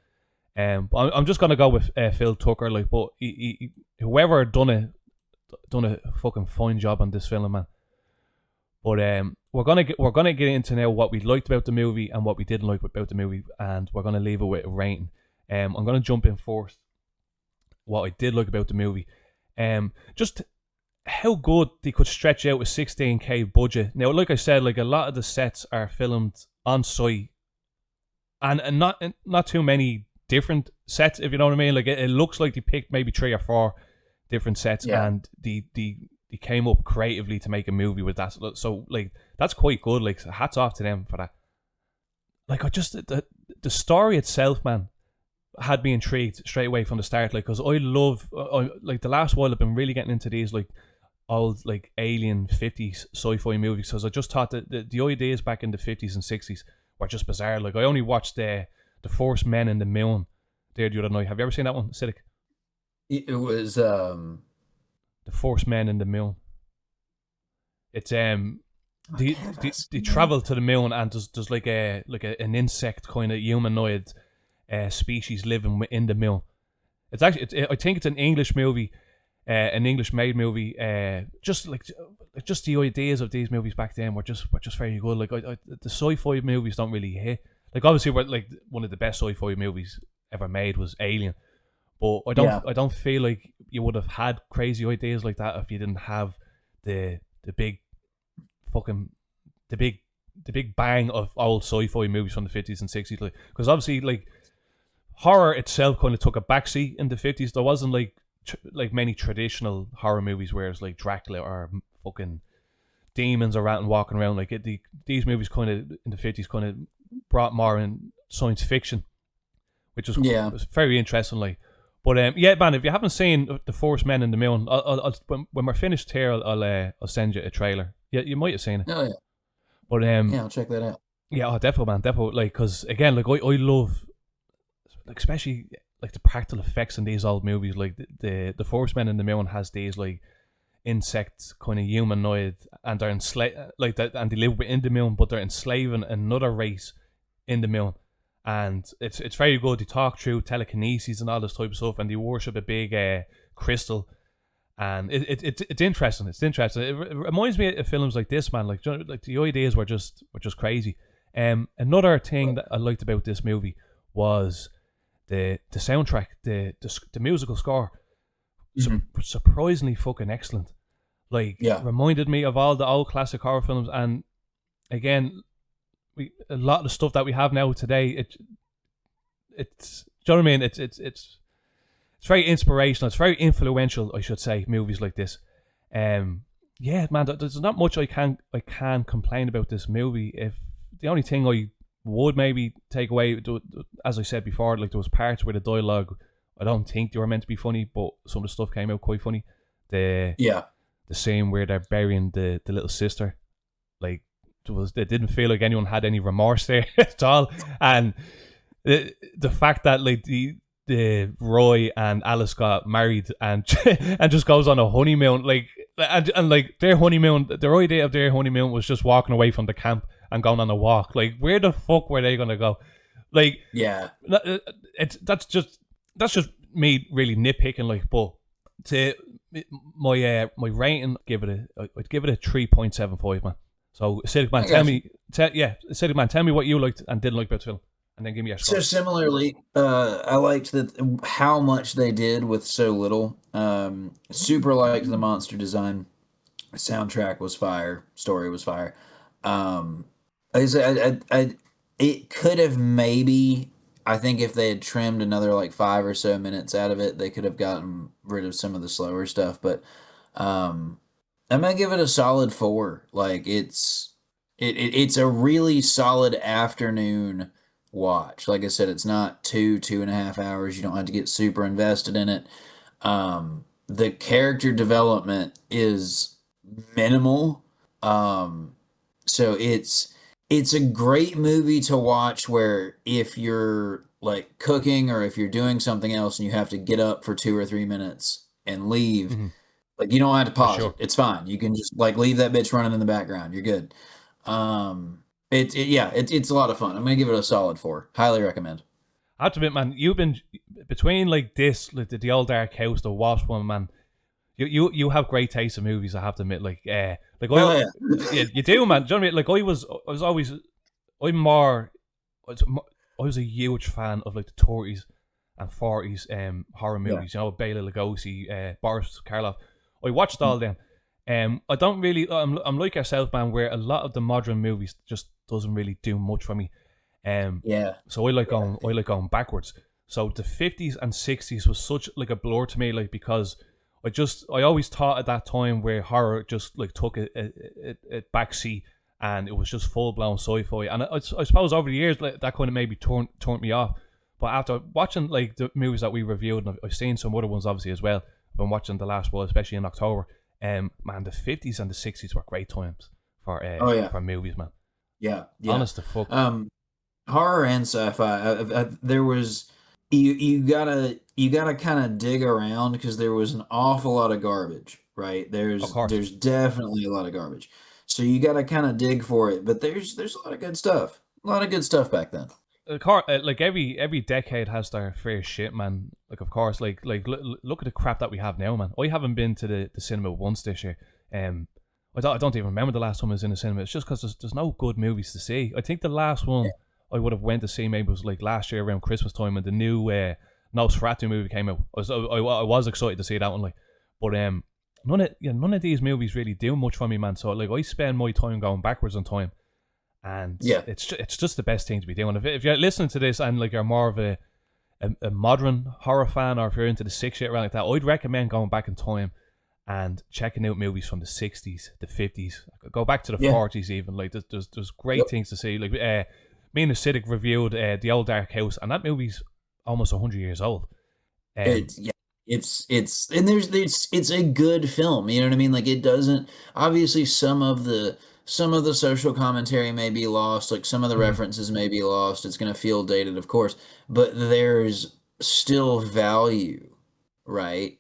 But I'm just gonna go with Phil Tucker. Like, but he whoever done a fucking fine job on this film, man. But we're gonna get into now what we liked about the movie and what we didn't like about the movie, and we're gonna leave it with a rating. I'm gonna jump in first. What I did like about the movie, just how good they could stretch out a 16K budget. Now, like I said, like a lot of the sets are filmed on site, and not too many different sets, if you know what I mean. Like it looks like they picked maybe 3 or 4 different sets, and they came up creatively to make a movie with that. So like that's quite good. Like, hats off to them for that. Like, the story itself, man, had me intrigued straight away from the start. Like, because I love like the last while I've been really getting into these like old like alien 50s sci-fi movies, because I just thought that the ideas back in the 50s and 60s were just bizarre. Like, I only watched the Force Men in the Moon there the other night. Have you ever seen that one, Acidic? It was The Force Men in the Moon. It's they travel to the moon, and there's like an insect kind of humanoid species living in the moon. It's actually I think it's an English movie, an English made movie. Just the ideas of these movies back then were just very good. Like, the sci-fi movies don't really hit. Like, obviously, like one of the best sci-fi movies ever made was Alien, but I don't feel like you would have had crazy ideas like that if you didn't have the big bang of old sci-fi movies from the 50s and 60s. Like, because obviously, like, horror itself kind of took a backseat in the 50s. There wasn't like many traditional horror movies where it's like Dracula or fucking demons or rat and walking around. Like, these movies kind of in the 50s kind of brought more in science fiction, which was very interesting. Like, but man, if you haven't seen The Force Men in the Moon, I'll when we're finished here, I'll send you a trailer. Yeah, you might have seen it. Oh yeah. But I'll check that out. Yeah, definitely, man, definitely. Like, because again, like I love, like, especially like the practical effects in these old movies. Like the Force Men in the Moon has these like insects, kind of humanoid, and they're like that, and they live within the moon, but they're enslaving another race in the moon. And it's very good. They talk through telekinesis and all this type of stuff, and they worship a big crystal. And it's interesting. It's interesting. It reminds me of films like this, man. Like the ideas were just crazy. Another thing that I liked about this movie was the soundtrack, the musical score, Mhm. surprisingly fucking excellent. Like, Yeah. reminded me of all the old classic horror films, and again, a lot of the stuff that we have now today, it's do you know what I mean? It's very inspirational. It's very influential, I should say. Movies like this, yeah, man. There's not much I can complain about this movie. If the only thing I would maybe take away, as I said before, like there was parts where the dialogue, I don't think they were meant to be funny, but some of the stuff came out quite funny. Yeah. The scene where they're burying the little sister, like it didn't feel like anyone had any remorse there at all, and the fact that like the Roy and Alice got married and and just goes on a honeymoon, like and like their honeymoon, their idea of their honeymoon was just walking away from the camp and going on a walk. Like, where the fuck were they gonna go? Like, Yeah. that's just me really nitpicking. Like, but to my rating, I'd give it a 3.75, man. So, Acidic Man, Acidic Man, tell me what you liked and didn't like about the film, and then give me your score. So similarly, I liked that how much they did with so little. Super liked the monster design. Soundtrack was fire. Story was fire. Like I said, it could have maybe. I think if they had trimmed another like 5 or so minutes out of it, they could have gotten rid of some of the slower stuff. But um, I'm gonna give it a solid 4. Like it's a really solid afternoon watch. Like I said, it's not 2.5 hours. You don't have to get super invested in it. The character development is minimal. So it's a great movie to watch where if you're like cooking or if you're doing something else and you have to get up for 2 or 3 minutes and leave, Mhm. like you don't have to pause sure. it. It's fine. You can just like leave that bitch running in the background. You're good. It's a lot of fun. I'm gonna give it a solid 4. Highly recommend. I have to admit, man, you've been between like this, like the old Dark House, the Wasp one, man. You have great taste in movies. I have to admit, like Oh, yeah, you do, man. Do you know what I mean? Like I was always, I'm more, I was a huge fan of like the 30s and 40s horror movies. You know, Bela Lugosi, Boris Karloff. I watched all them. I don't really. I'm like yourself, man. Where a lot of the modern movies just doesn't really do much for me. Yeah. So I like going backwards. So the 50s and 60s was such like a blur to me, like because I always thought at that time where horror just like took a backseat and it was just full blown sci-fi. And I suppose over the years like, that kind of maybe turned me off. But after watching like the movies that we reviewed, and I've seen some other ones obviously as well. I've been watching The Last One, especially in October. Man, the 50s and the 60s were great times for for movies, man. Yeah. Honest to fuck. Horror and sci-fi. There was you gotta kind of dig around because there was an awful lot of garbage, right? Of course. There's definitely a lot of garbage, so you gotta kind of dig for it. But there's a lot of good stuff. A lot of good stuff back then. Like every decade has their fair shit, man. Like of course, like look at the crap that we have now, man. I haven't been to the cinema once this year. I don't even remember the last time I was in the cinema. It's just because there's no good movies to see. I think the last one I would have went to see maybe was like last year around Christmas time when the new Nosferatu movie came out. I was excited to see that one, like, but none of these movies really do much for me, man. So like I spend my time going backwards in time. And it's just the best thing to be doing. If you're listening to this and like you're more of a modern horror fan, or if you're into the 60s shit around like that, I'd recommend going back in time and checking out movies from the 60s, the 50s, go back to the 40s even. Like there's great things to see. Like me and Acidic reviewed The Old Dark House, and that movie's almost 100 years old. It's a good film. You know what I mean? Like it doesn't obviously some of the social commentary may be lost, like some of the references may be lost. It's going to feel dated, of course, but there's still value, right?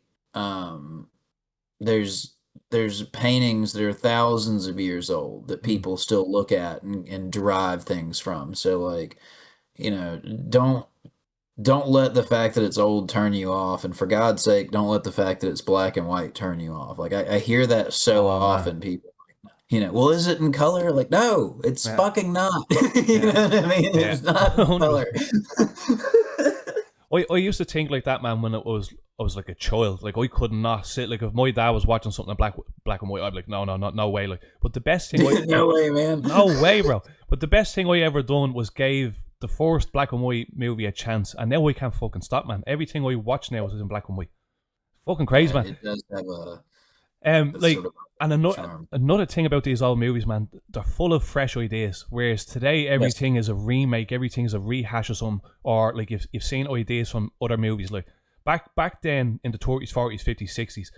There's paintings that are thousands of years old that people still look at and derive things from. So like, you know, don't let the fact that it's old turn you off, and for God's sake, don't let the fact that it's black and white turn you off. Like I hear that so often, people. well, is it in color? Like, no, it's Yeah. fucking not. Yeah. Know what I mean? Yeah. It's not in color. I used to think like that, man, when I was like a child. Like, I could not sit, like, if my dad was watching something in black and white, I'd be like, no way. Like, but the best thing No way, man. no way, bro. But the best thing I ever done was gave the first black and white movie a chance, and now I can't fucking stop, man. Everything I watch now is in black and white. Fucking crazy, man. It does have a Like, sort of and charm. another thing about these old movies, man, they're full of fresh ideas. Whereas today, everything is a remake, everything is a rehash of some, or like you've seen ideas from other movies. Like back then in the 30s, 40s, 50s, 60s,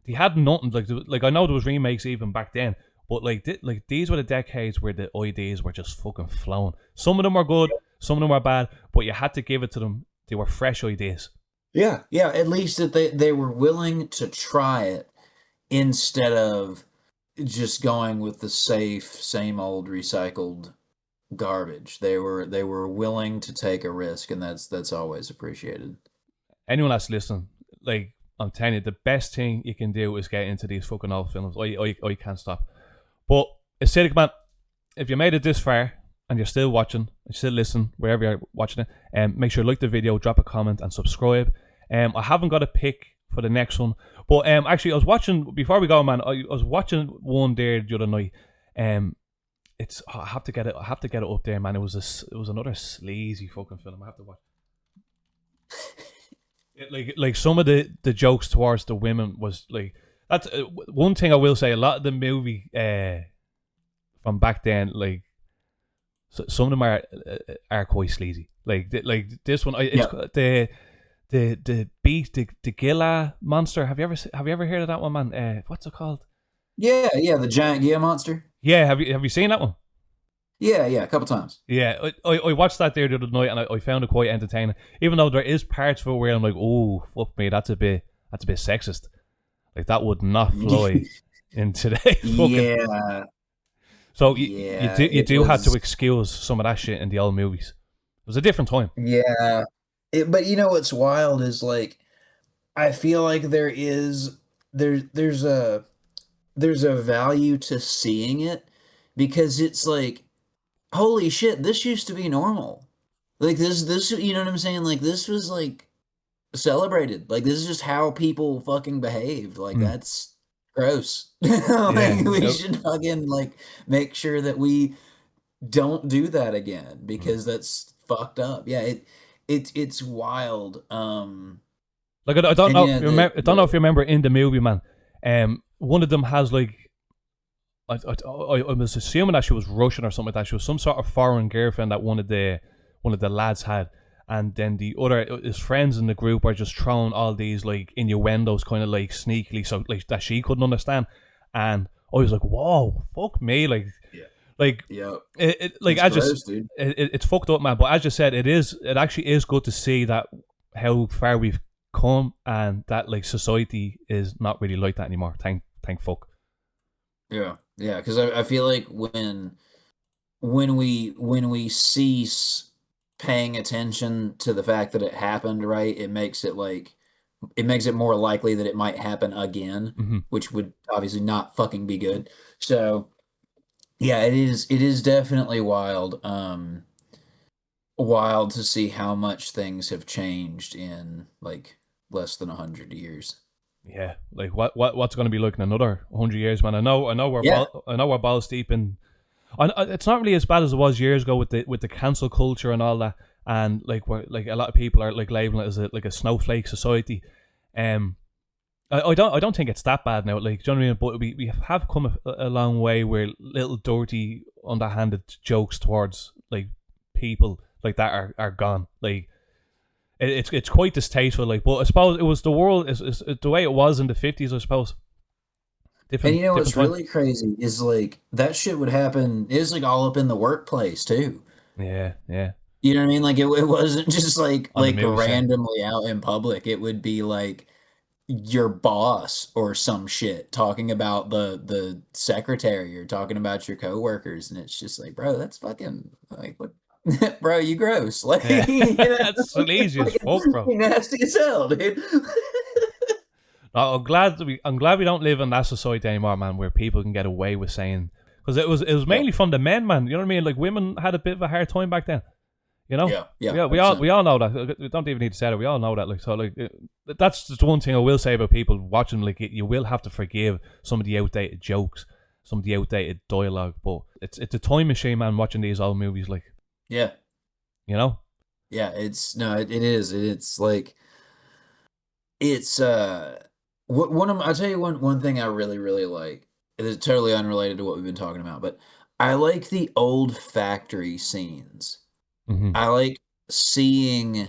they had nothing. Like I know there was remakes even back then, but like these were the decades where the ideas were just fucking flowing. Some of them were good, some of them were bad, but you had to give it to them. They were fresh ideas. Yeah. At least that they were willing to try it instead of just going with the safe, same old recycled garbage. They were willing to take a risk, and that's always appreciated. Anyone that's listening, like, I'm telling you, the best thing you can do is get into these fucking old films. I can't stop. But acidic, man, if you made it this far and you're still watching, still listening, wherever you're watching it, make sure you like the video, drop a comment, and subscribe. I haven't got a pick for the next one, but actually, I was watching before we go, man. I was watching one there the other night. I have to get it. I have to get it up there, man. It was another sleazy fucking film. I have to watch. Like some of the jokes towards the women was like, that's one thing I will say. A lot of the movie from back then, like, some of them are quite sleazy. Like this one, it's the beast, the Gila monster. Have you ever heard of that one, man? What's it called? Yeah, the giant Gila monster. Yeah, have you seen that one? Yeah, a couple times. Yeah, I watched that there the other night, and I found it quite entertaining. Even though there is parts of it where I'm like, oh fuck me, that's a bit sexist. Like, that would not fly in today. Yeah. So you do have to excuse some of that shit in the old movies. It was a different time. Yeah. But you know what's wild is, like, I feel like there's a value to seeing it, because it's like, holy shit, this used to be normal. Like, this, you know what I'm saying? Like, this was, like, celebrated. Like, this is just how people fucking behaved. Like, that's gross. We should fucking, like, make sure that we don't do that again, because that's fucked up. Yeah, it's wild. Like, I don't know. I don't know if you remember in the movie, man. One of them has, like, I was assuming that she was Russian or something like that. She was some sort of foreign girlfriend that one of the lads had, and then his friends in the group are just throwing all these, like, innuendos, kind of like sneakily, so like that she couldn't understand. And I was like, whoa, fuck me, like, like, it's fucked up, man. But as you said, it actually is good to see that how far we've come, and that, like, society is not really like that anymore. Thank fuck. Yeah, because I feel like when we cease paying attention to the fact that it happened, right, it makes it more likely that it might happen again, which would obviously not fucking be good. So yeah, it is definitely wild. Wild to see how much things have changed in, like, less than 100 years. Yeah, like, what's going to be like in another 100 years, man? I know we're balls deep in. It's not really as bad as it was years ago with the cancel culture and all that, and like a lot of people are, like, labeling it as a snowflake society. I don't think it's that bad now. Like, do you know what I mean? But we have come a long way where little dirty, underhanded jokes towards, like, people like that are gone. Like, it's quite distasteful. Like, but I suppose it was the world is the way it was in the 50s, I suppose. And you know what's really crazy is, like, that shit would happen. It was, like, all up in the workplace too. Yeah. You know what I mean? Like, it wasn't just like randomly out in public. It would be like your boss or some shit talking about the secretary, or talking about your coworkers, and it's just like, bro, that's fucking, like, what? Bro, you gross. Like, you know, that's sleazy as fuck, bro. Nasty as hell, dude. I'm glad we don't live in that society anymore, man, where people can get away with saying Because it was mainly from the men, man. You know what I mean? Like women had a bit of a hard time back then. You know? Yeah. We all know that. We don't even need to say that. We all know that. Like so, like that's just one thing I will say about people watching. Like you will have to forgive some of the outdated jokes, some of the outdated dialogue. But it's a time machine, man. Watching these old movies, like Yeah. you know. Yeah, it is. It's like it's I'll tell you one thing I really really like. It is totally unrelated to what we've been talking about, but I like the old factory scenes. Mm-hmm. I like seeing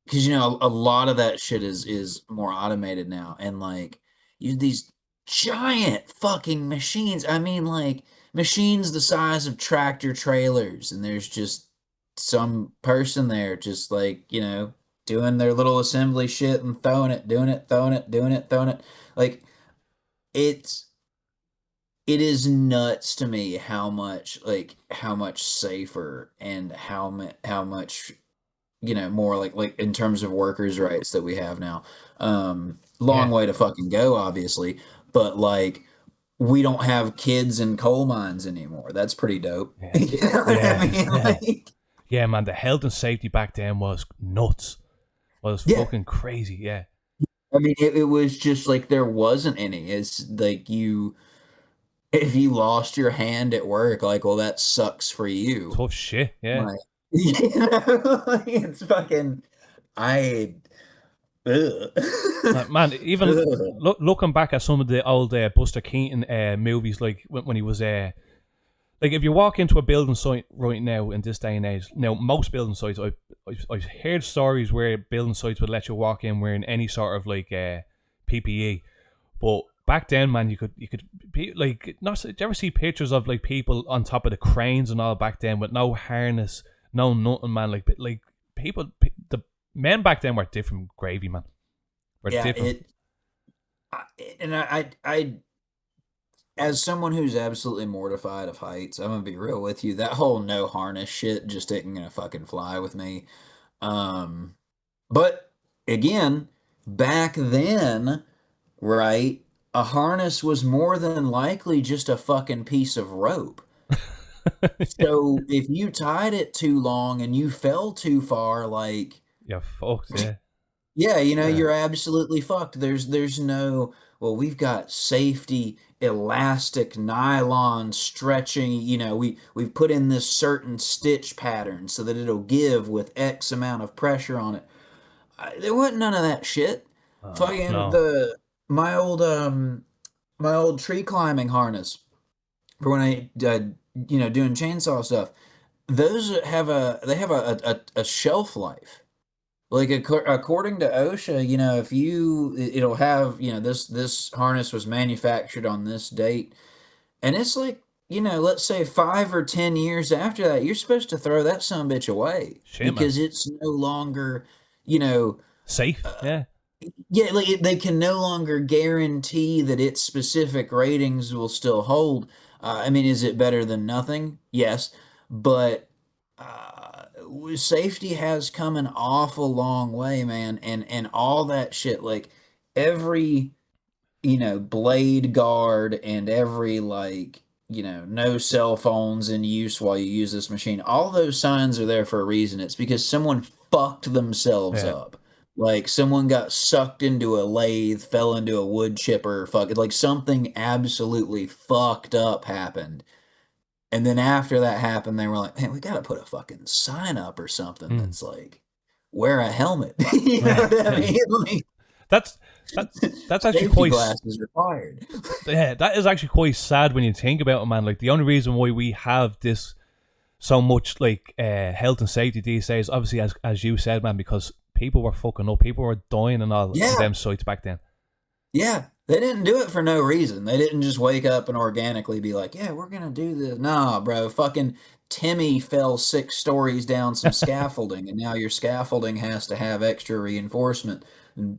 because a lot of that shit is more automated now, and like these giant fucking machines. I mean, like machines the size of tractor trailers, and there's just some person there, just like doing their little assembly shit and throwing it, doing it, throwing it, doing it, throwing it. Like it's it is nuts to me how much safer and how much more like in terms of workers' rights that we have now. Long Yeah. way to fucking go, obviously, but like we don't have kids in coal mines anymore. That's pretty dope. Yeah. You know what I mean? Yeah. Like, Yeah, man. The health and safety back then was nuts. Was yeah. fucking crazy. Yeah. I mean, it was just like there wasn't any. It's like if you lost your hand at work, like, well, that sucks for you. Tough shit. Yeah. Like, like, it's fucking, I, ugh. Man, even Ugh. looking back at some of the old Buster Keaton movies, like when he was like if you walk into a building site right now in this day and age, now most building sites, I've heard stories where building sites would let you walk in wearing any sort of like PPE, but back then, man, you could be like not. Did you ever see pictures of like people on top of the cranes and all back then with no harness, no nothing, man? Like people, the men back then were different, gravy, man. Were Yeah, different. I, as someone who's absolutely mortified of heights, I'm gonna be real with you. That whole no harness shit just isn't gonna fucking fly with me. But again, back then, right, a harness was more than likely just a fucking piece of rope. So if you tied it too long and you fell too far, like, Yeah, fucked. Yeah. yeah, Yeah. you're absolutely fucked. There's no, well, we've got safety, elastic, nylon stretching, we've put in this certain stitch pattern so that it'll give with X amount of pressure on it. There wasn't none of that shit. Fucking No. my old tree climbing harness for when I doing chainsaw stuff. Those have a shelf life. Like according to OSHA, if it'll have, this harness was manufactured on this date, and it's like, let's say 5 or 10 years after that, you're supposed to throw that sumbitch away Shit, man. because it's no longer, you know, Safe. Yeah. yeah, like they can no longer guarantee that its specific ratings will still hold. I mean, is it better than nothing? Yes, but safety has come an awful long way, man, and all that shit. Like every blade guard and every like no cell phones in use while you use this machine. All those signs are there for a reason. It's because someone fucked themselves Yeah. up. Like someone got sucked into a lathe, fell into a wood chipper, fuck like something absolutely fucked up happened. And then after that happened, they were like, "Man, we got to put a fucking sign up or something Mm. that's like, wear a helmet." You know what I mean? Like, That's that's actually safety quite glasses required. yeah, that is actually quite sad when you think about it, man. Like the only reason why we have this so much like health and safety these days, obviously as you said, man, because people were fucking up, people were dying and all Yeah. in them sites back then. Yeah, they didn't do it for no reason. They didn't just wake up and organically be like, "Yeah, we're gonna do this." Nah, bro. Fucking Timmy fell 6 stories down some scaffolding, and now your scaffolding has to have extra reinforcement. And,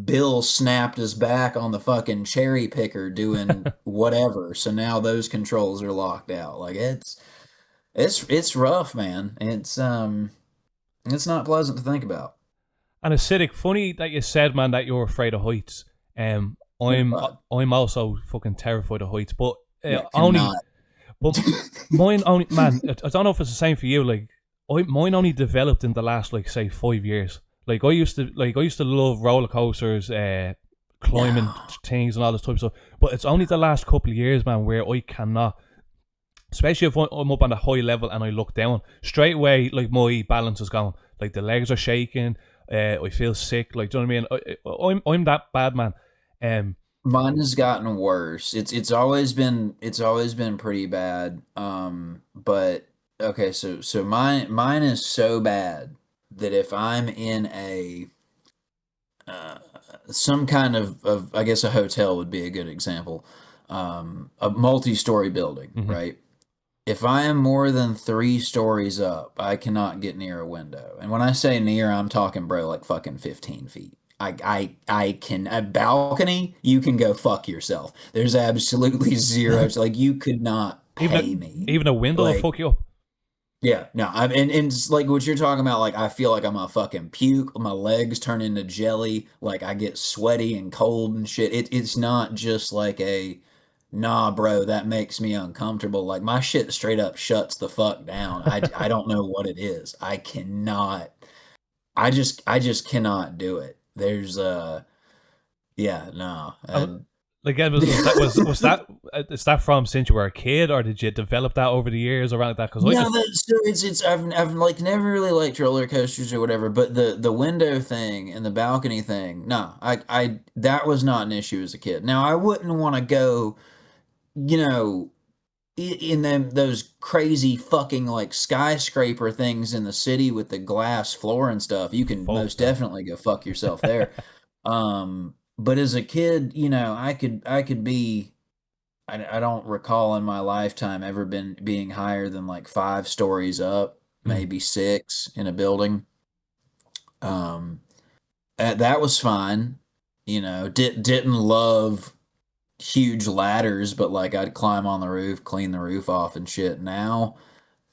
Bill snapped his back on the fucking cherry picker doing whatever. So now those controls are locked out. Like it's rough, man. It's not pleasant to think about. And acidic, funny that you said, man, that you're afraid of heights. I'm Terrified. I'm also fucking terrified of heights. But Yeah, only, cannot. but mine only, man. I don't know if it's the same for you. Like, mine only developed in the last, like, say, 5 years. Like, I used to love roller coasters, climbing No. things and all this type of stuff. But it's only the last couple of years, man, where I cannot. Especially if I'm up on a high level and I look down, straight away, like, my balance is gone. Like, the legs are shaking. I feel sick. Like, do you know what I mean? I'm that bad, man. Mine has gotten worse. It's always been pretty bad. But okay, so mine is so bad that if I'm in uh, some kind of I guess a hotel would be a good example, a multi-story building, Mhm. right? If I am more than 3 stories up, I cannot get near a window. And when I say near, I'm talking, bro, like fucking 15 feet. I can, a balcony, you can go fuck yourself. There's absolutely zero, like, you could not pay me. Even a window will Like, fuck you up. yeah, no, and it's like what you're talking about. Like, I feel like I'm a fucking puke. My legs turn into jelly. Like, I get sweaty and cold and shit. It's not just like nah, bro, that makes me uncomfortable. Like, my shit straight up shuts the fuck down. I don't know what it is. I cannot. I just cannot do it. There's yeah, no. Like, is that from since you were a kid, or did you develop that over the years around that? Because I No, just so I've like never really liked roller coasters or whatever, but the window thing and the balcony thing, no, I that was not an issue as a kid. Now, I wouldn't want to go, you know, in them those crazy fucking like skyscraper things in the city with the glass floor and stuff. You can fuck most that. definitely go fuck yourself there. But as a kid, I could be. I don't recall in my lifetime ever being higher than like 5 stories up, Mhm. maybe six in a building. Um, that was fine. Didn't love huge ladders, but like I'd climb on the roof, clean the roof off and shit. Now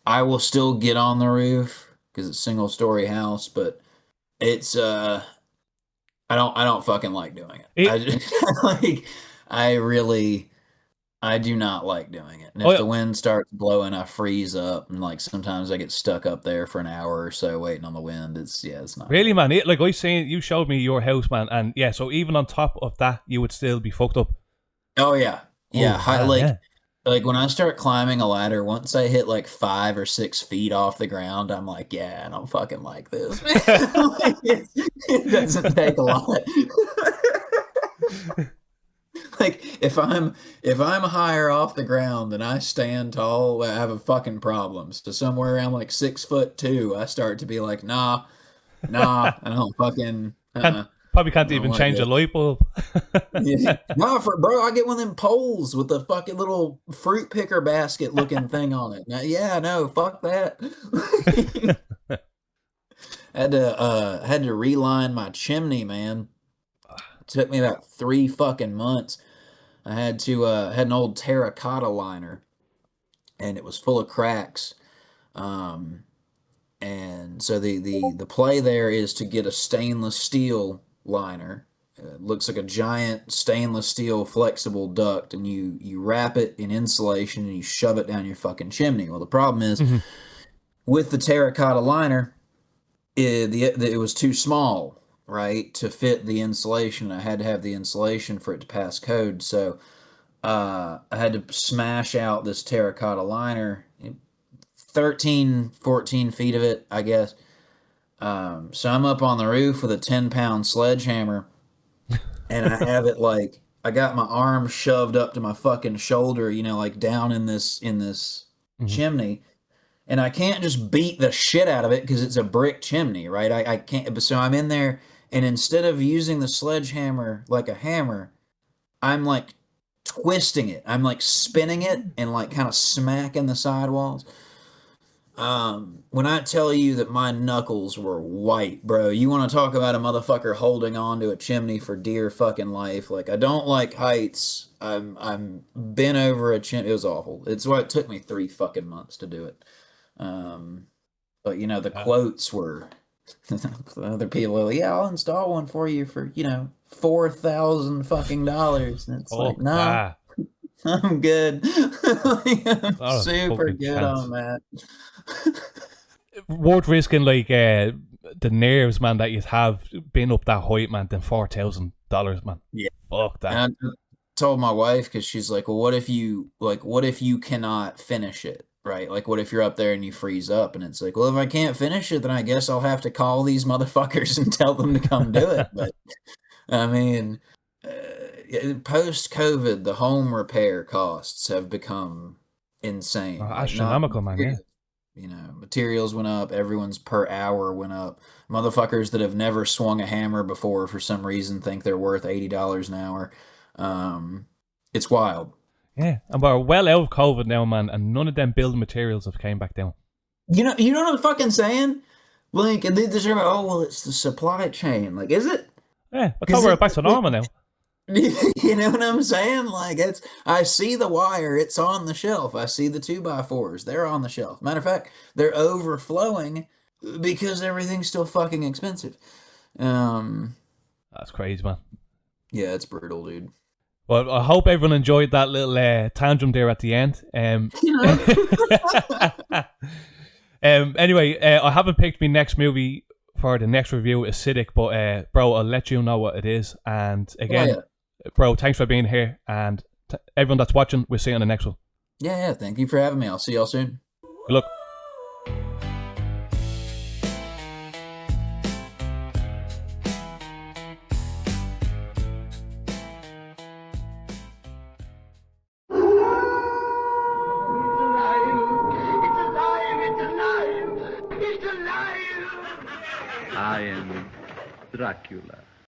I will still get on the roof because it's single story house, but it's I don't fucking like doing it. I It, just like I really I do not like doing it. And if I the wind starts blowing, I freeze up, and like sometimes I get stuck up there for an hour or so waiting on the wind. It's not Really, good. man. Like, I seen you showed me your house, man, and yeah. So even on top of that, you would still be fucked up. Oh yeah. Yeah, Oh man, like yeah. when I start climbing a ladder, once I hit like 5 or 6 feet off the ground, I'm like, yeah, I don't fucking like this. Like, it doesn't take a lot. Like, if I'm higher off the ground than I stand tall, I have a fucking problem. So somewhere around like 6'2", I start to be like, nah, I don't fucking Can't I Probably can't don't even like change a it. light bulb. Yeah. Nah, bro, I get one of them poles with the fucking little fruit picker basket looking thing on it. Now, yeah, no, fuck that. Had to reline my chimney, man. It took me about 3 fucking months. I had an old terracotta liner, and it was full of cracks. Um, and so the play there is to get a stainless steel liner. It looks like a giant stainless steel flexible duct, and you wrap it in insulation and you shove it down your fucking chimney. Well, the problem is Mhm. with the terracotta liner, it was too small, right, to fit the insulation. I had to have the insulation for it to pass code, so I had to smash out this terracotta liner, 13, 14 feet of it, I guess. So I'm up on the roof with a 10-pound sledgehammer, and I have it like I got my arm shoved up to my fucking shoulder, like down in this Mhm. chimney, and I can't just beat the shit out of it because it's a brick chimney, right? I can't. So I'm in there, and instead of using the sledgehammer like a hammer, I'm like twisting it. I'm like spinning it and like kind of smacking the sidewalls. When I tell you that my knuckles were white, bro, you want to talk about a motherfucker holding on to a chimney for dear fucking life. Like, I don't like heights. I'm bent over a chimney. It was awful. It's why it took me 3 fucking months to do it. But the Yeah. quotes were other people are like, yeah, I'll install one for you for 4,000 fucking dollars. And it's like, Fuck nah, that. I'm good. I'm Not a super fucking good chance. on that. Worth risking like the nerves, man, that you'd have been up that height, man, than $4,000, man. Yeah. Fuck that. And I told my wife, because she's like, well, what if you cannot finish it, right? Like, what if you're up there and you freeze up? And it's like, well, if I can't finish it, then I guess I'll have to call these motherfuckers and tell them to come do it. But I mean, post-COVID, the home repair costs have become insane. Like, not Astronomical, man, yeah. materials went up, everyone's per hour went up. Motherfuckers that have never swung a hammer before for some reason think they're worth $80 an hour. It's wild. Yeah, and we're well out of COVID now, man, and none of them building materials have came back down. You know what I'm fucking saying? Like, and they just are like, oh, well, it's the supply chain. Like, is it? Yeah, I thought we were back to normal now. You know what I'm saying? Like, I see the wire, it's on the shelf. I see the 2x4s, they're on the shelf. Matter of fact, they're overflowing because everything's still fucking expensive. That's crazy, man. Yeah, it's brutal, dude. Well, I hope everyone enjoyed that little tantrum there at the end. Anyway, I haven't picked my next movie for the next review, Acidic, but bro, I'll let you know what it is. And again, bro, thanks for being here, and everyone that's watching, we'll see you on the next one. Yeah, thank you for having me. I'll see y'all soon. Good luck. I am Dracula.